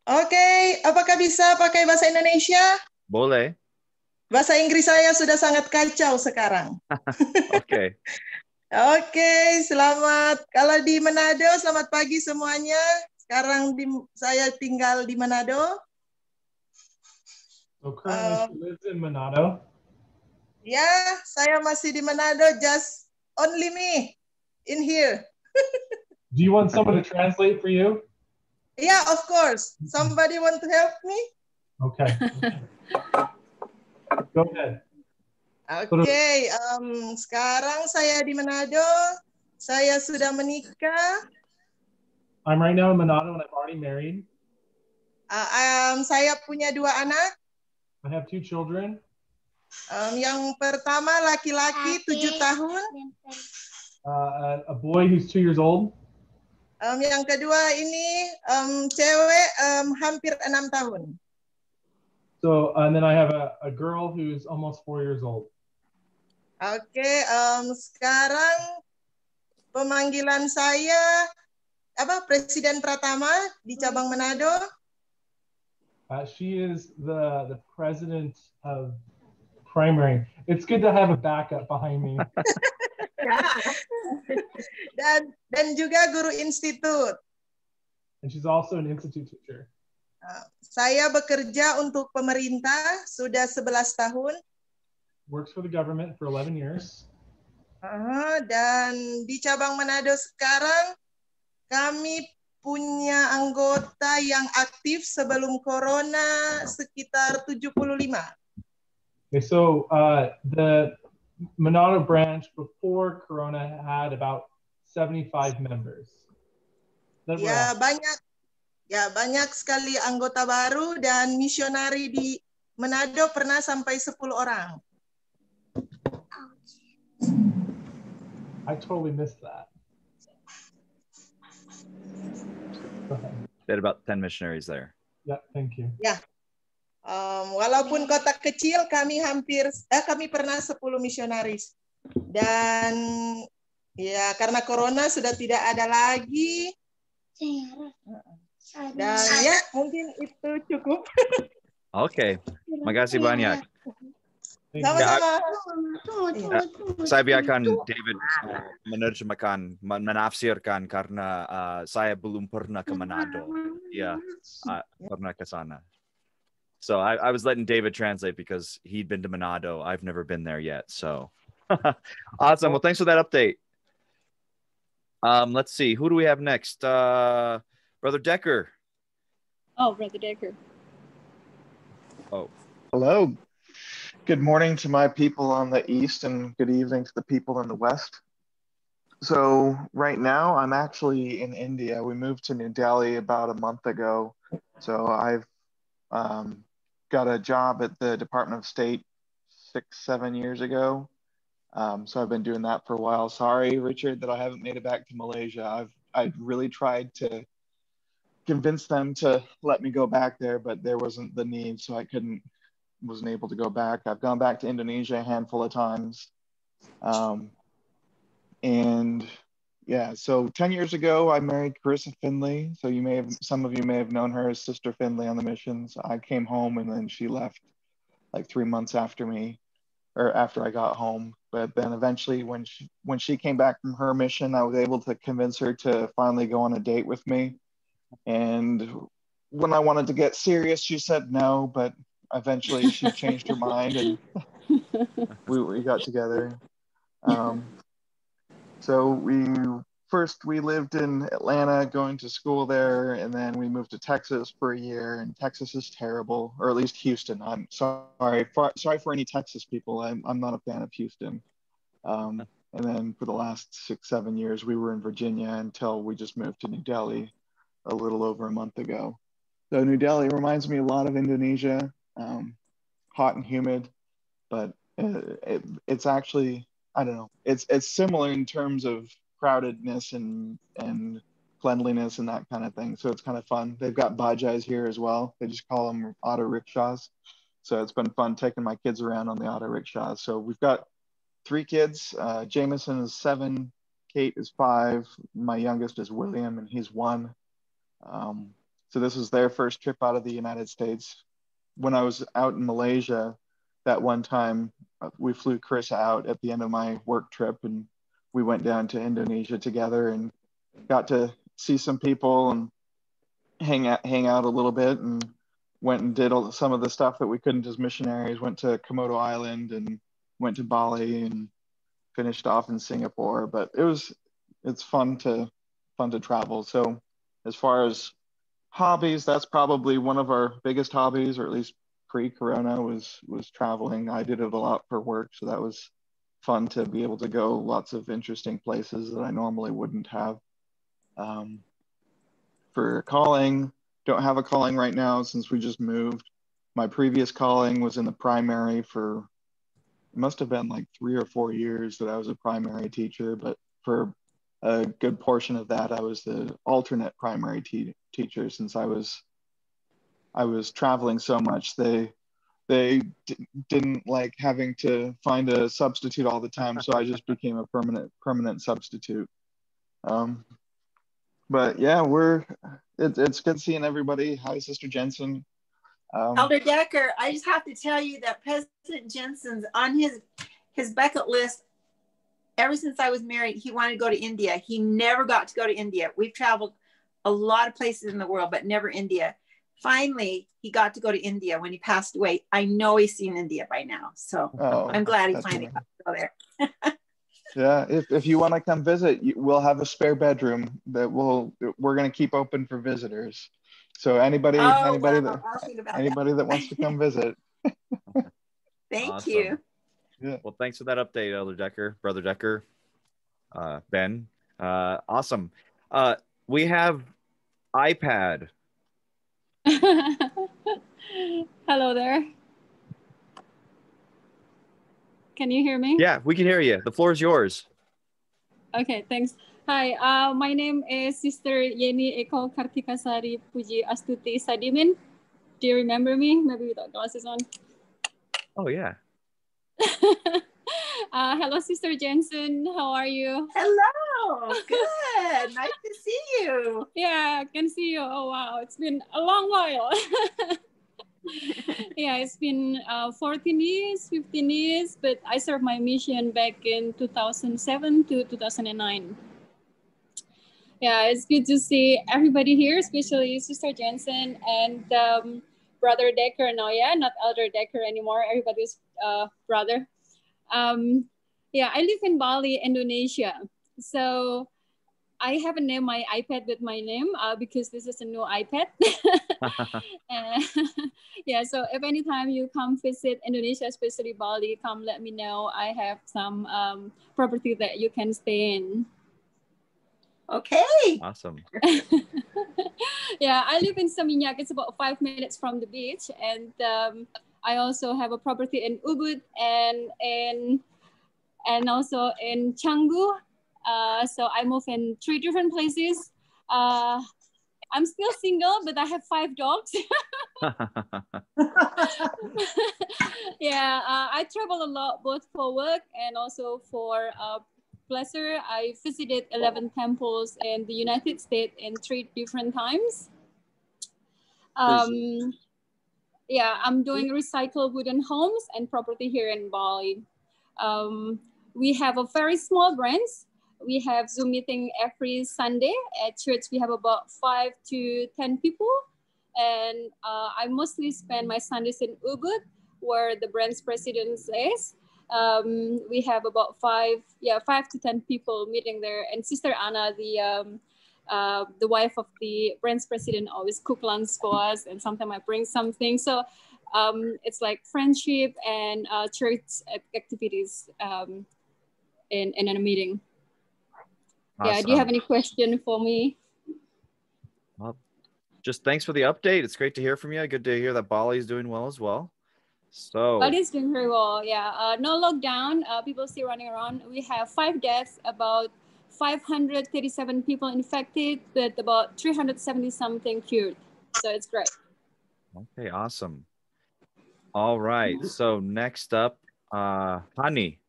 Oke, apakah bisa pakai bahasa Indonesia? Boleh. Bahasa Inggris saya sudah sangat kacau sekarang. Oke. Oke, selamat. Kalau di Manado, selamat pagi semuanya. Sekarang saya tinggal di Manado. So currently she lives in Manado. Ya, saya masih di Manado, just only me in here. Do you want someone to translate for you? Yeah, of course. Somebody want to help me? Okay. Go ahead. Oke, sekarang saya di Manado. Saya sudah menikah. I'm right now in Manado and I'm already married. Saya punya 2 anak. I have 2 children. Yang pertama laki-laki 7 tahun. A boy who's 2 years old. Yang kedua ini cewek hampir 6 tahun. So, and then I have a girl who's almost 4 years old. Oke, sekarang pemanggilan saya Presiden Pratama di cabang Manado. She is the president of primary. It's good to have a backup behind me. dan juga guru institut. And she's also an institute teacher. Saya bekerja untuk pemerintah sudah 11 tahun. Works for the government for 11 years. Dan di cabang Manado sekarang kami punya anggota yang aktif sebelum corona sekitar 75. Okay, so the Manado branch before corona had about 75 members. Banyak sekali anggota baru dan misionari di Manado pernah sampai 10 orang. I totally missed that. They had about 10 missionaries there. Yeah, thank you. Ya, walaupun kota kecil, kami pernah 10 misionaris. Dan ya karena corona sudah tidak ada lagi. Dan ya mungkin itu cukup. Oke, makasih banyak. Sama-sama. Saya biarkan David menerjemahkan, menafsirkan karena saya belum pernah ke Manado. Ya, pernah ke sana. So I was letting David translate because he'd been to Manado. I've never been there yet. So awesome. Well, thanks for that update. Let's see. Who do we have next? Brother Decker. Oh, Brother Decker. Oh. Hello. Good morning to my people on the east and good evening to the people in the west. So right now I'm actually in India. We moved to New Delhi about a month ago. So I've got a job at the Department of State 6-7 years ago. So I've been doing that for a while. Sorry, Richard, that I haven't made it back to Malaysia. I've really tried to convince them to let me go back there, but there wasn't the need, so wasn't able to go back. I've gone back to Indonesia a handful of times. And yeah, so 10 years ago, I married Carissa Finley. So some of you may have known her as Sister Finley on the missions. I came home and then she left like 3 months after I got home. But then eventually when she came back from her mission, I was able to convince her to finally go on a date with me. And when I wanted to get serious, she said no, but eventually she changed her mind and we got together. So we lived in Atlanta going to school there, and then we moved to Texas for a year, and Texas is terrible, or at least Houston. I'm sorry for any Texas people. I'm not a fan of Houston. And then for the last 6-7 years, we were in Virginia until we just moved to New Delhi a little over a month ago. So New Delhi reminds me a lot of Indonesia, hot and humid, but it's actually, I don't know, it's similar in terms of crowdedness and cleanliness and that kind of thing. So it's kind of fun. They've got bajais here as well. They just call them auto rickshaws. So it's been fun taking my kids around on the auto rickshaws. So we've got 3 kids. Jameson is 7, Kate is 5, my youngest is William, and he's 1. So this is their first trip out of the United States. When I was out in Malaysia, that one time we flew Chris out at the end of my work trip, and we went down to Indonesia together and got to see some people and hang out a little bit. And went and did some of the stuff that we couldn't as missionaries. Went to Komodo Island and went to Bali and finished off in Singapore. But it's fun to travel. So as far as hobbies, that's probably one of our biggest hobbies, or at least pre-corona, was traveling. I did it a lot for work, so that was fun to be able to go lots of interesting places that I normally wouldn't have. For calling, don't have a calling right now since we just moved. My previous calling was in the primary for, it must have been like 3 or 4 years that I was a primary teacher, but for a good portion of that, I was the alternate primary teacher since I was traveling so much. They didn't like having to find a substitute all the time, so I just became a permanent substitute. But yeah, it's good seeing everybody. Hi, Sister Jensen. Elder Decker, I just have to tell you that President Jensen's on his bucket list. Ever since I was married, he wanted to go to India. He never got to go to India. We've traveled a lot of places in the world, but never India. Finally, he got to go to India when he passed away. I know he's seen India by now. So I'm glad he finally got to go there. Yeah, if you want to come visit, we'll have a spare bedroom that we're going to keep open for visitors. So anybody that wants to come visit. Thank you. Yeah. Well, thanks for that update, Elder Decker, Brother Decker, Ben. Awesome. We have iPad. Hello there. Can you hear me? Yeah, we can hear you. The floor is yours. Okay, thanks. Hi, my name is Sister Yeni Eko Kartikasari Puji Astuti Sadimin. Do you remember me? Maybe without glasses on. Oh, yeah. Hello, Sister Jensen. How are you? Hello. Good. Nice to see you. Yeah, I can see you. Oh, wow. It's been a long while. Yeah, it's been 14 years, 15 years, but I served my mission back in 2007 to 2009. Yeah, it's good to see everybody here, especially Sister Jensen and Brother Decker. No, yeah, not Elder Decker anymore. Everybody's brother. Yeah, I live in Bali, Indonesia. So I haven't named my iPad with my name because this is a new iPad. Yeah, so if anytime you come visit Indonesia, especially Bali, come let me know. I have some property that you can stay in. Okay. Awesome. Yeah, I live in Seminyak. It's about 5 minutes from the beach. And I also have a property in Ubud and also in Canggu. So I move in 3 different places. I'm still single, but I have 5 dogs. Yeah, I travel a lot, both for work and also for pleasure. I visited 11 temples in the United States in 3 different times. Yeah, I'm doing recycled wooden homes and property here in Bali. We have a very small branch. We have Zoom meeting every Sunday. At church, we have about 5 to 10 people. And I mostly spend my Sundays in Ubud, where the branch president is. We have about 5 to 10 people meeting there. And Sister Anna, the wife of the branch president, always cook lunch for us. And sometimes I bring something. So it's like friendship and church activities in a meeting. Awesome. Yeah, do you have any question for me? Well, just thanks for the update. It's great to hear from you. Good to hear that Bali's doing well as well. So Bali's doing very well. Yeah, no lockdown. People still running around. We have 5 deaths, about 537 people infected, but about 370 something cured. So it's great. Okay, awesome. All right. So next up, Hani.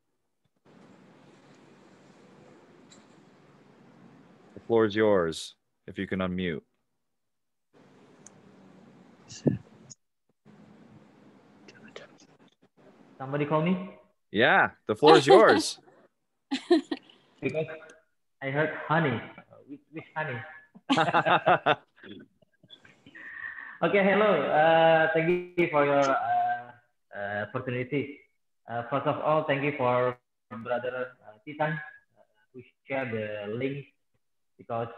The floor is yours, if you can unmute. Somebody call me? Yeah, the floor is yours. Because I heard honey. Which honey? Okay, hello. Thank you for your opportunity. First of all, thank you for brother Titan who shared the link because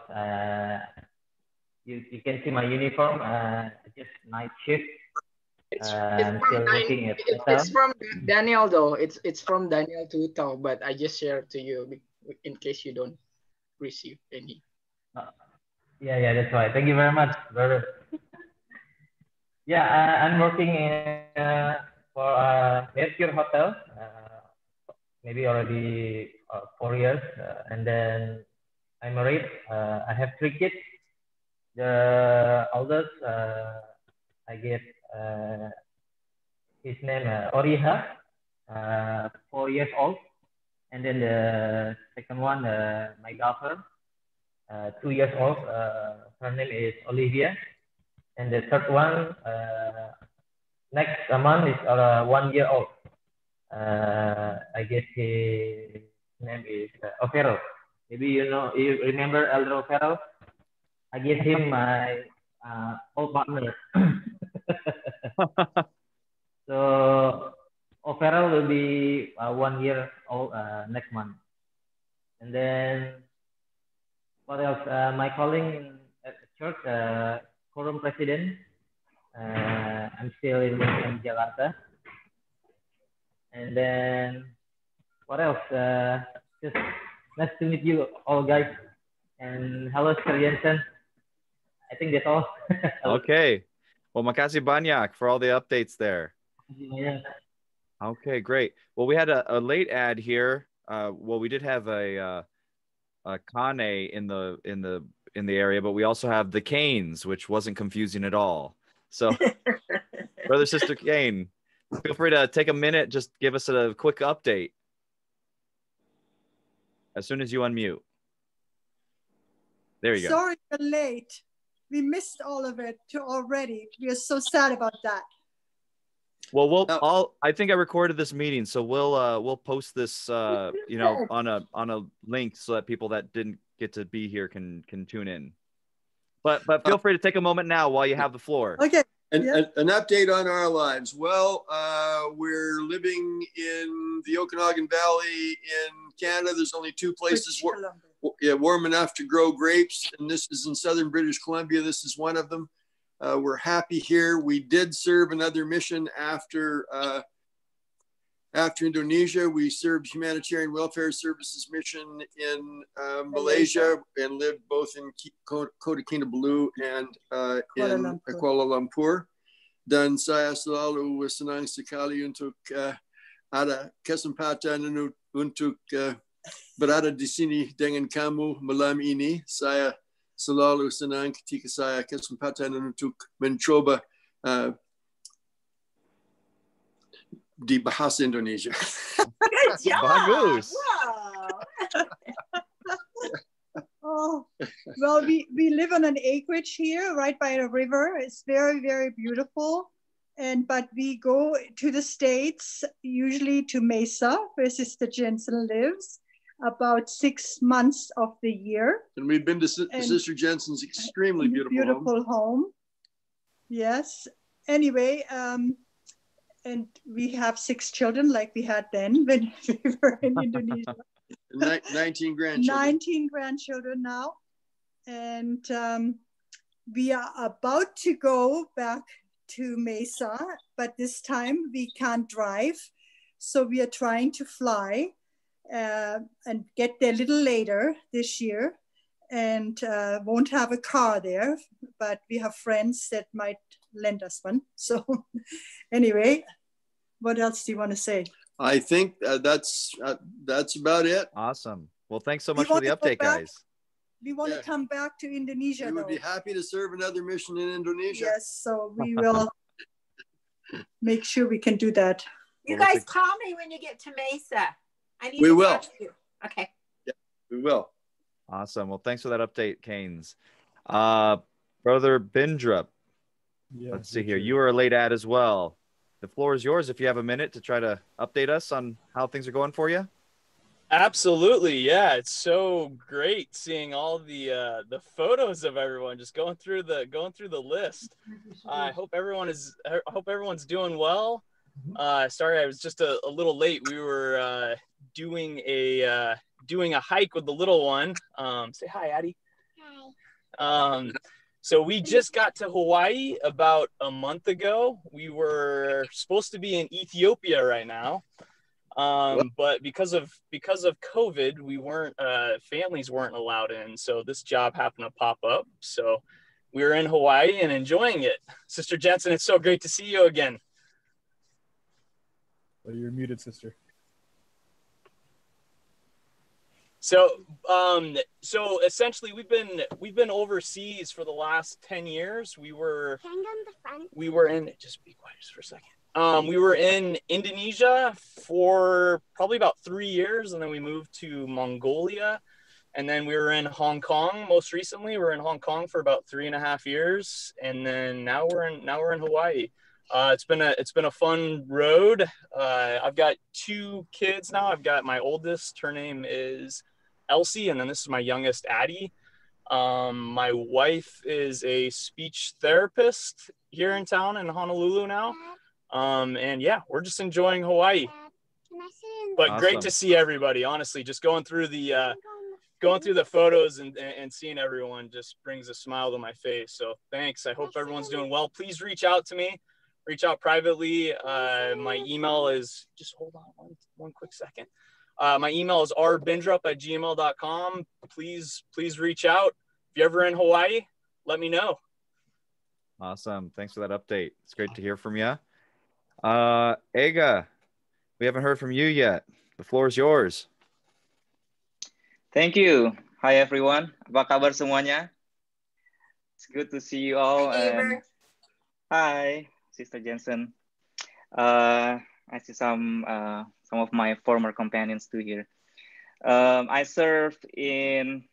you can see my uniform. Just night shift. I'm still working at hotel. It's from Daniel though. It's from Daniel to talk, but I just shared to you in case you don't receive any. Yeah, that's right. Thank you very much, brother. Yeah, I'm working in for a Mercure Hotel, maybe already 4 years, and then I'm married. I have 3 kids. The oldest, I get his name Oriha, 4 years old, and then the second one, my daughter, 2 years old. Her name is Olivia. And the third one, next month is 1 year old. I guess his name is Ofero. Maybe you remember Elder Ofero? I gave him my old partner. So Ofero will be 1 year old next month. And then what else? My calling at the church. Quorum President. I'm still in Jakarta. And then what else? Just nice to meet you all, guys. And hello, Sir Jensen. I think that's all. Okay. Well, makasih banyak for all the updates there. Yeah. Okay, great. Well, we had a late ad here. Well, we did have a Kane in the area, but we also have the Canes, which wasn't confusing at all. So, brother, sister Kane, feel free to take a minute, just give us a quick update as soon as you unmute. There you go. Sorry we're late. We missed all of it already. We are so sad about that. Well, I think I recorded this meeting, so we'll post this, on a link so that people that didn't get to be here can tune in. But feel free to take a moment now while you have the floor. Okay. An update on our lives. Well, we're living in the Okanagan Valley in Canada. There's only 2 places warm enough to grow grapes, and this is in southern British Columbia. This is one of them. We're happy here. We did serve another mission after Indonesia. We served Humanitarian Welfare Services mission in Malaysia and lived both in Kota Kinabalu and in Kuala Lumpur. Dan saya selalu senang sekali untuk ada kesempatan untuk berada di sini dengan kamu malam ini. Saya selalu senang ketika saya kesempatan untuk mencoba di bahasa Indonesia. Good job. Bagus. Oh, well, we live on an acreage here, right by the river. It's very, very beautiful. But we go to the States, usually to Mesa, where Sister Jensen lives, about 6 months of the year. And we've been to Sister Jensen's extremely beautiful home. Yes. Anyway, and we have 6 children like we had then when we were in Indonesia. 19 grandchildren. 19 grandchildren now. And we are about to go back to Mesa, but this time we can't drive. So we are trying to fly and get there a little later this year, and won't have a car there, but we have friends that might lend us one. So anyway, what else do you want to say? I think that's about it. Awesome. Well, thanks so much for the update, guys. We want to come back to Indonesia. We would be happy to serve another mission in Indonesia. Yes, so we will make sure we can do that. You guys call me when you get to Mesa. I need We to will. talk to you. Okay. Yeah, we will. Awesome. Well, thanks for that update, Canes. Brother Bindrup, let's see here. You were a late ad as well. The floor is yours if you have a minute to try to update us on how things are going for you. Absolutely, yeah. It's so great seeing all the photos of everyone, just going through the list. I hope everyone's doing well. Sorry, I was just a little late. We were doing a hike with the little one. Say hi, Addie. Hi. So we just got to Hawaii about a month ago. We were supposed to be in Ethiopia right now. But because of COVID, we weren't families weren't allowed in. So this job happened to pop up. So we were in Hawaii and enjoying it. Sister Jensen, it's so great to see you again. Well, you're muted, sister. So essentially we've been overseas for the last 10 years. We were in, just be quiet just for a second. We were in Indonesia for probably about 3 years, and then we moved to Mongolia, and then we were in Hong Kong. Most recently, we were in Hong Kong for about 3.5 years, and then now we're in Hawaii. It's been a fun road. I've got 2 kids now. I've got my oldest. Her name is Elsie, and then this is my youngest, Addie. My wife is a speech therapist here in town in Honolulu now. And yeah, we're just enjoying Hawaii. But Awesome. Great to see everybody. Honestly, just going through the photos and seeing everyone just brings a smile to my face. So thanks. I hope everyone's doing well. Please reach out to me. Reach out privately. My email is, just hold on one quick second. My email is rbindrup@gmail.com. Please reach out. If you're ever in Hawaii, let me know. Awesome. Thanks for that update. It's great to hear from you. Ega, we haven't heard from you yet. The floor is yours. Thank you. Hi everyone. Apa kabar semuanya? It's good to see you all. Hi, Sister Jensen. I see some of my former companions too here. I served in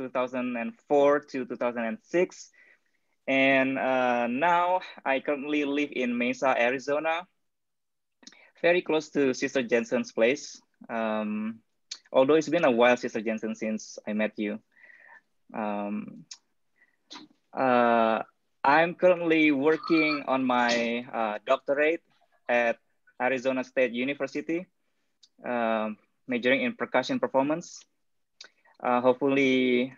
2004 to 2006. And now I currently live in Mesa, Arizona, very close to Sister Jensen's place. Although it's been a while, Sister Jensen, since I met you. I'm currently working on my doctorate at Arizona State University, majoring in percussion performance. Hopefully,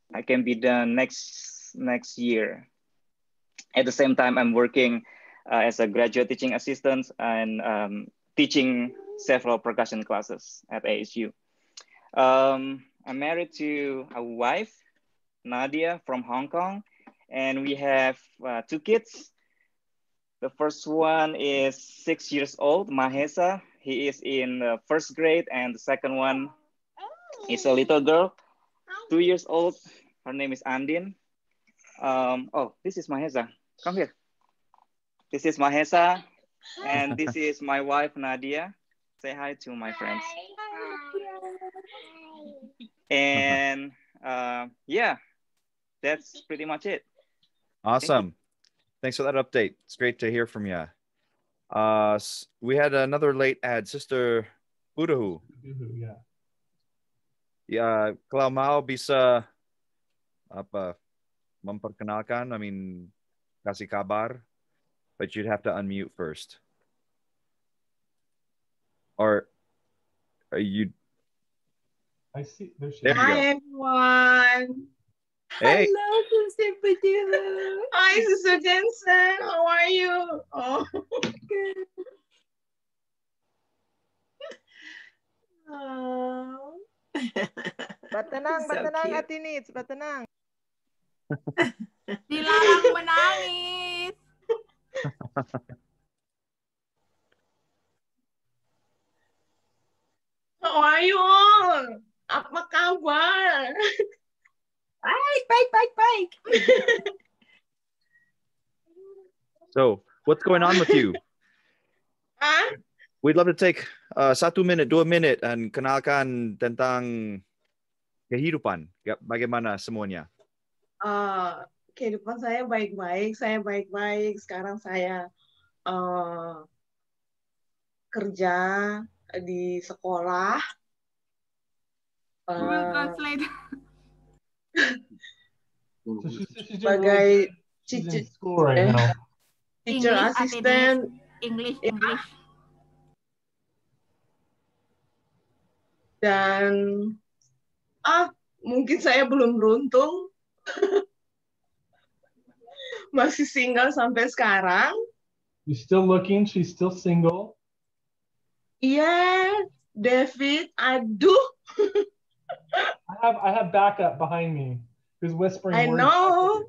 I can be done next year. At the same time, I'm working as a graduate teaching assistant and teaching several percussion classes at ASU. I'm married to a wife, Nadia, from Hong Kong, and we have 2 kids. The first one is 6 years old, Mahesa. He is in the 1st grade, and the second one is a little girl, 2 years old. Her name is Andin. Oh, this is Mahesa. Come here. This is Mahesa, and this is my wife, Nadia. Say hi to my friends. And yeah, that's pretty much it. Awesome. Thanks for that update. It's great to hear from you. We had another late ad, Sister Budahu. Yeah. Ya, kalau mau bisa memperkenalkan, kasih kabar, but you'd have to unmute first. Or are you? I see. There you go. Hi everyone. Hey. Hello, Sister Budahu. Hi, Sister Jensen. How are you? Oh, good. Oh. Batenang, So batenang cute. hati nits, batenang. Dilarang menangis. How are you all? Apa kabar? Baik. So, what's going on with you? Ah? We'd love to take 1 minute, 2 minute, and kenalkan tentang kehidupan. Bagaimana semuanya? Kehidupan saya baik-baik. Sekarang saya kerja di sekolah. Google Translate. So she's doing Sebagai she's in school right now. teacher assistant. English. Dan mungkin saya belum beruntung. Masih single sampai sekarang. You're still looking, she's still single. Iya, David, aduh. I have backup behind me who's whispering I words. know.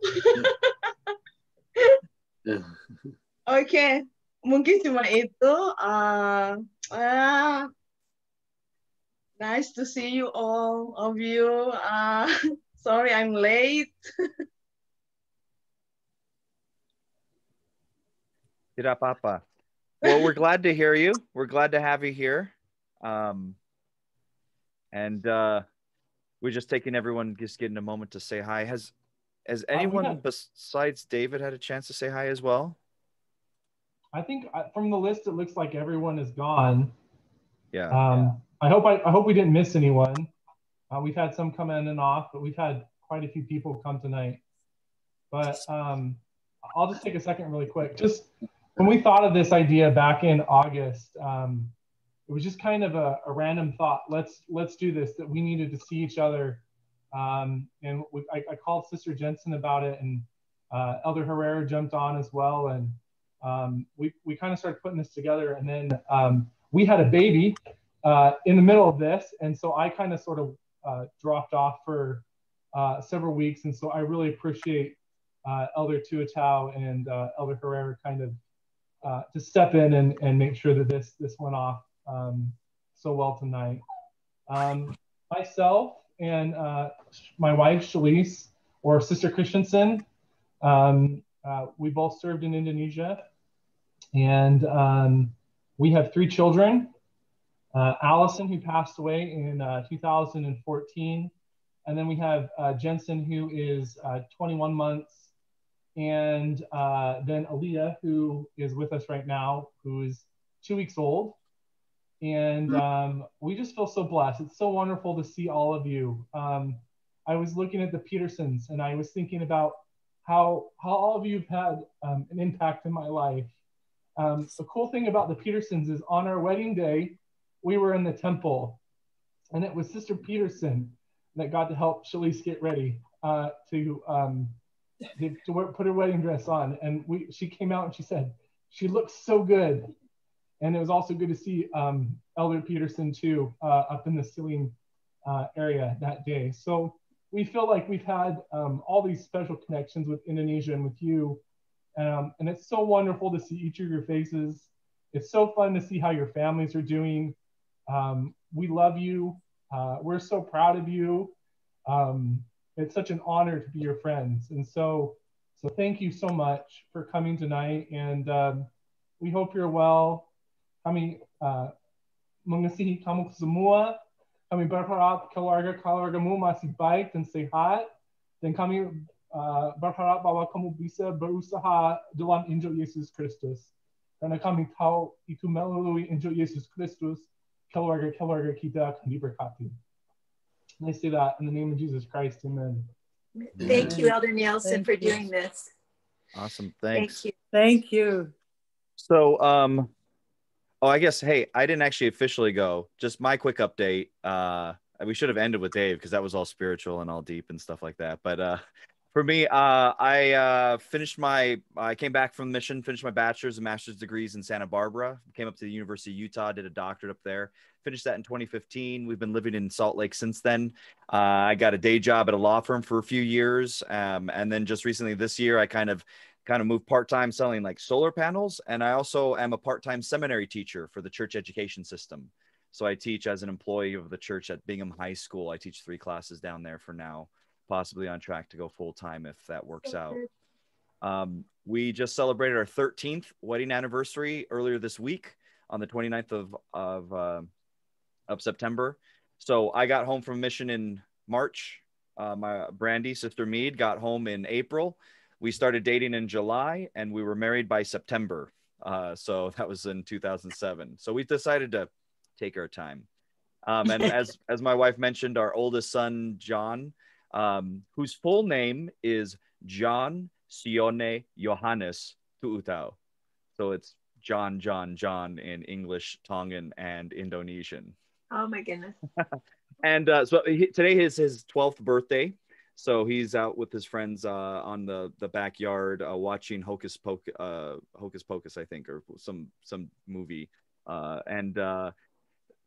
Oke, mungkin cuma itu. Nice to see you all of you. Sorry I'm late. Tidak apa-apa. Well, we're glad to hear you. We're glad to have you here. And we're just taking everyone, just getting a moment to say hi. Has anyone besides David had a chance to say hi as well? I think from the list, it looks like everyone is gone. Yeah. I hope we didn't miss anyone. We've had some come in and off, but we've had quite a few people come tonight. But I'll just take a second really quick. Just when we thought of this idea back in August, it was just kind of a random thought. Let's do this, that we needed to see each other. And I called Sister Jensen about it, and Elder Herrera jumped on as well. And we kind of started putting this together. And then we had a baby in the middle of this. And so I kind of sort of dropped off for several weeks. And so I really appreciate Elder Tuatau and Elder Herrera kind of to step in and make sure that this went off so well tonight. Myself and my wife, Shalise, or Sister Christensen, we both served in Indonesia. And we have 3 children. Allison, who passed away in 2014. And then we have Jensen, who is 21 months. And then Aaliyah, who is with us right now, who is 2 weeks old. And we just feel so blessed. It's so wonderful to see all of you. I was looking at the Petersons, and I was thinking about how all of you have had an impact in my life. The cool thing about the Petersons is on our wedding day, we were in the temple, and it was Sister Peterson that got to help Shalise get ready to put her wedding dress on. And she came out and she said, she looks so good. And it was also good to see Elder Peterson too, up in the Celine area that day. So we feel like we've had all these special connections with Indonesia and with you. And it's so wonderful to see each of your faces. It's so fun to see how your families are doing. We love you. We're so proud of you. It's such an honor to be your friends. And so thank you so much for coming tonight. And we hope you're well. Kami mengasihi kamu semua. Kami berharap keluarga mu masih baik dan sehat. Dan kami berharap bahwa kamu bisa berusaha dalam Injil Yesus Kristus. Karena kami tahu itu melalui Injil Yesus Kristus, keluarga kita akan diberkati. And I say that in the name of Jesus Christ, amen. Thank you, Elder Nielsen, for doing this. Awesome, thanks. Thank you. Thank you. So, I guess, hey, I didn't actually officially go. Just my quick update. We should have ended with Dave because that was all spiritual and all deep and stuff like that. But for me, I came back from mission, finished my bachelor's and master's degrees in Santa Barbara, came up to the University of Utah, did a doctorate up there, finished that in 2015. We've been living in Salt Lake since then. I got a day job at a law firm for a few years. And then just recently this year, I kind of moved part-time selling like solar panels. And I also am a part-time seminary teacher for the church education system. So I teach as an employee of the church at Bingham High School. I teach 3 classes down there for now, possibly on track to go full-time if that works out. We just celebrated our 13th wedding anniversary earlier this week on the 29th of September. So I got home from mission in March. My Brandy, Sister Mead, got home in April. We started dating in July and we were married by September. So that was in 2007. So we decided to take our time. And as my wife mentioned, our oldest son, John, whose full name is John Sione Johannes Tuutau. So it's John in English, Tongan, and Indonesian. Oh my goodness. And so today is his 12th birthday. So he's out with his friends on the backyard watching Hocus Pocus, I think, or some movie.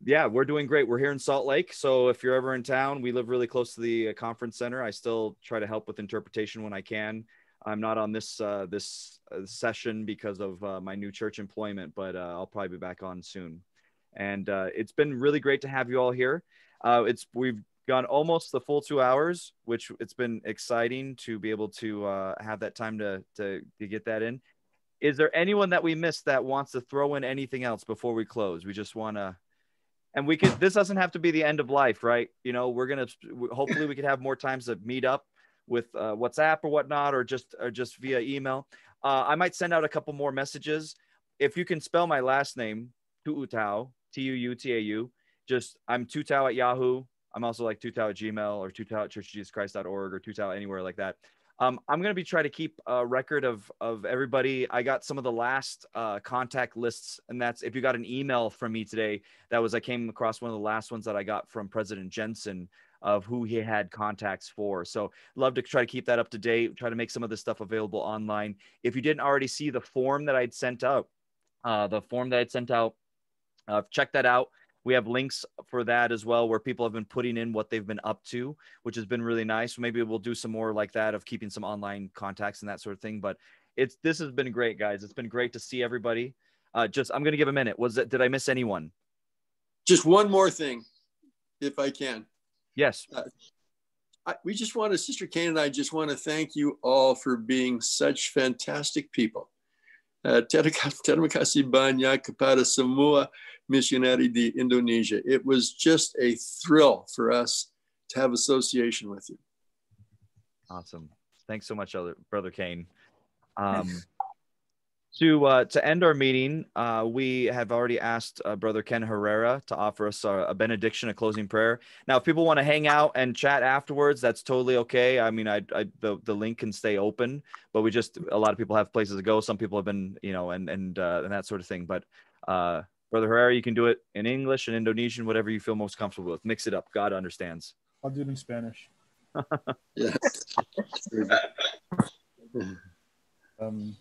Yeah, we're doing great. We're here in Salt Lake. So if you're ever in town, we live really close to the conference center. I still try to help with interpretation when I can. I'm not on this session because of my new church employment, but I'll probably be back on soon. And it's been really great to have you all here. We've gone almost the full 2 hours, which it's been exciting to be able to have that time to get that in. Is there anyone that we missed that wants to throw in anything else before we close? We just want to, and we could, this doesn't have to be the end of life, right? You know, hopefully we could have more times to meet up with WhatsApp or whatnot, or just via email. I might send out a couple more messages. If you can spell my last name, Tuutau, Tuutau, I'm Tuutau at Yahoo. I'm also like Tuutau at Gmail, or Tuutau at churchofjesuschrist.org, or Tuutau anywhere like that. I'm going to be trying to keep a record of everybody. I got some of the last contact lists, and that's, if you got an email from me today, I came across one of the last ones that I got from President Jensen of who he had contacts for. So love to try to keep that up to date, try to make some of this stuff available online. If you didn't already see the form that I'd sent out, check that out. We have links for that as well, where people have been putting in what they've been up to, which has been really nice. Maybe we'll do some more like that, of keeping some online contacts and that sort of thing. But this has been great, guys. It's been great to see everybody. I'm going to give a minute. Did I miss anyone? Just one more thing, if I can. Yes. Sister Kane and I just want to thank you all for being such fantastic people. Terima kasih banyak kepada semua missionary di Indonesia. It was just a thrill for us to have association with you. Awesome. Thanks so much, Brother Kane. To end our meeting, we have already asked Brother Ken Herrera to offer us a benediction, a closing prayer. Now, if people want to hang out and chat afterwards, that's totally okay. I mean, the link can stay open, but a lot of people have places to go. Some people have been, and that sort of thing. But Brother Herrera, you can do it in English and Indonesian, whatever you feel most comfortable with. Mix it up. God understands. I'll do it in Spanish. Yes.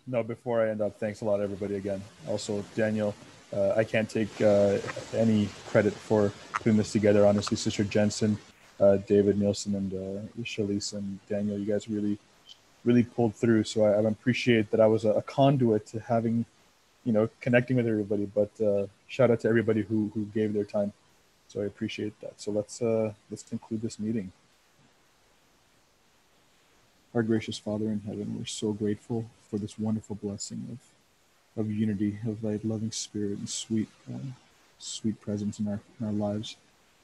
No, before I end up, thanks a lot, everybody, again. Also, Daniel, I can't take any credit for putting this together. Honestly, Sister Jensen, David Nielsen, and Shalise and Daniel, you guys really pulled through. So I appreciate that I was a conduit to having, connecting with everybody. But shout out to everybody who gave their time. So I appreciate that. So let's conclude this meeting. Our gracious Father in heaven, we're so grateful for this wonderful blessing of unity, of thy loving spirit and sweet presence in our lives,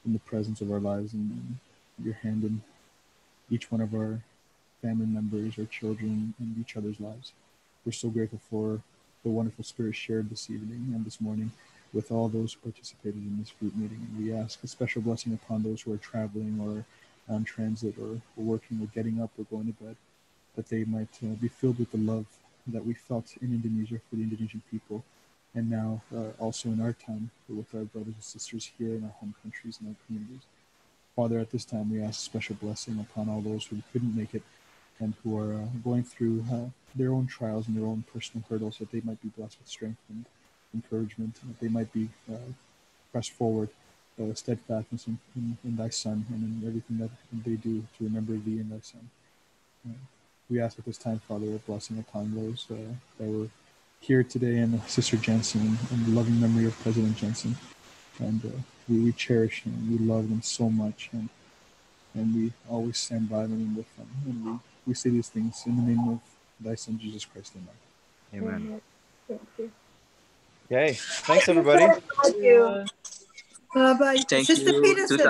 in the presence of our lives, and your hand in each one of our family members, our children, and each other's lives. We're so grateful for the wonderful spirit shared this evening and this morning with all those who participated in this group meeting. And we ask a special blessing upon those who are traveling or on transit or working or getting up or going to bed, that they might be filled with the love that we felt in Indonesia for the Indonesian people, and now also in our time with our brothers and sisters here in our home countries and our communities. Father, at this time we ask a special blessing upon all those who couldn't make it and who are going through their own trials and their own personal hurdles, that they might be blessed with strength and encouragement, that they might be pressed forward, steadfastness in thy Son, and in everything that they do to remember thee and thy Son. We ask at this time, Father, a blessing upon those that were here today, and Sister Jensen, and the loving memory of President Jensen. And we cherish them, we love them so much, and we always stand by them and with them. And we say these things in the name of thy Son, Jesus Christ. Amen. Amen. Thank you. Okay. Thanks, everybody. Thank you. Thank Sister you. Peterson.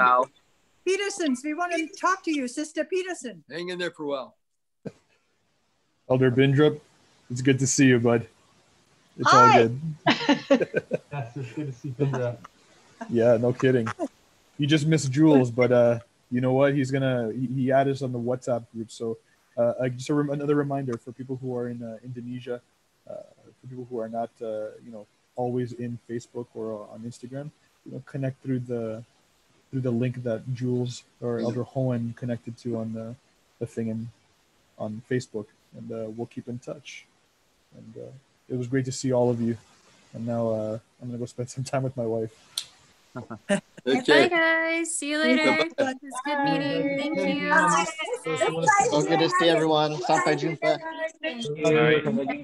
Petersons, we want to talk to you, Sister Peterson. Hang in there for a while. Elder Bindrup, it's good to see you, bud. It's Hi. all good. Yes, it's good to see Bindrup. Yeah, no kidding. You just missed Jules, but you know what? He added us on the WhatsApp group. So just another reminder for people who are in Indonesia, for people who are not always in Facebook or on Instagram, connect through the link that Jules or Elder Hohen connected to on the thing on Facebook, and we'll keep in touch. And it was great to see all of you. And now I'm gonna go spend some time with my wife. Bye guys. See you later. It was good meeting. Thank you. So good to see everyone. Sampai jumpa.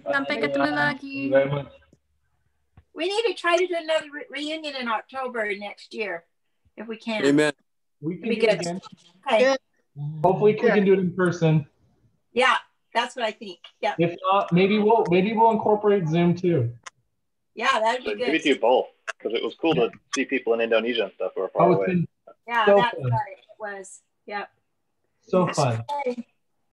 Sampai ketemu lagi. We need to try to do another reunion in October next year, if we can. Amen. We can Be do it good. again. Okay. Hopefully, we can do it in person. Yeah, that's what I think. Yeah. If not, maybe we'll incorporate Zoom too. Yeah, that'd be good. Maybe do both, because it was cool to see people in Indonesia and stuff who are far away. Yeah, so that's fun. right. It was. Yep. So fun. Okay.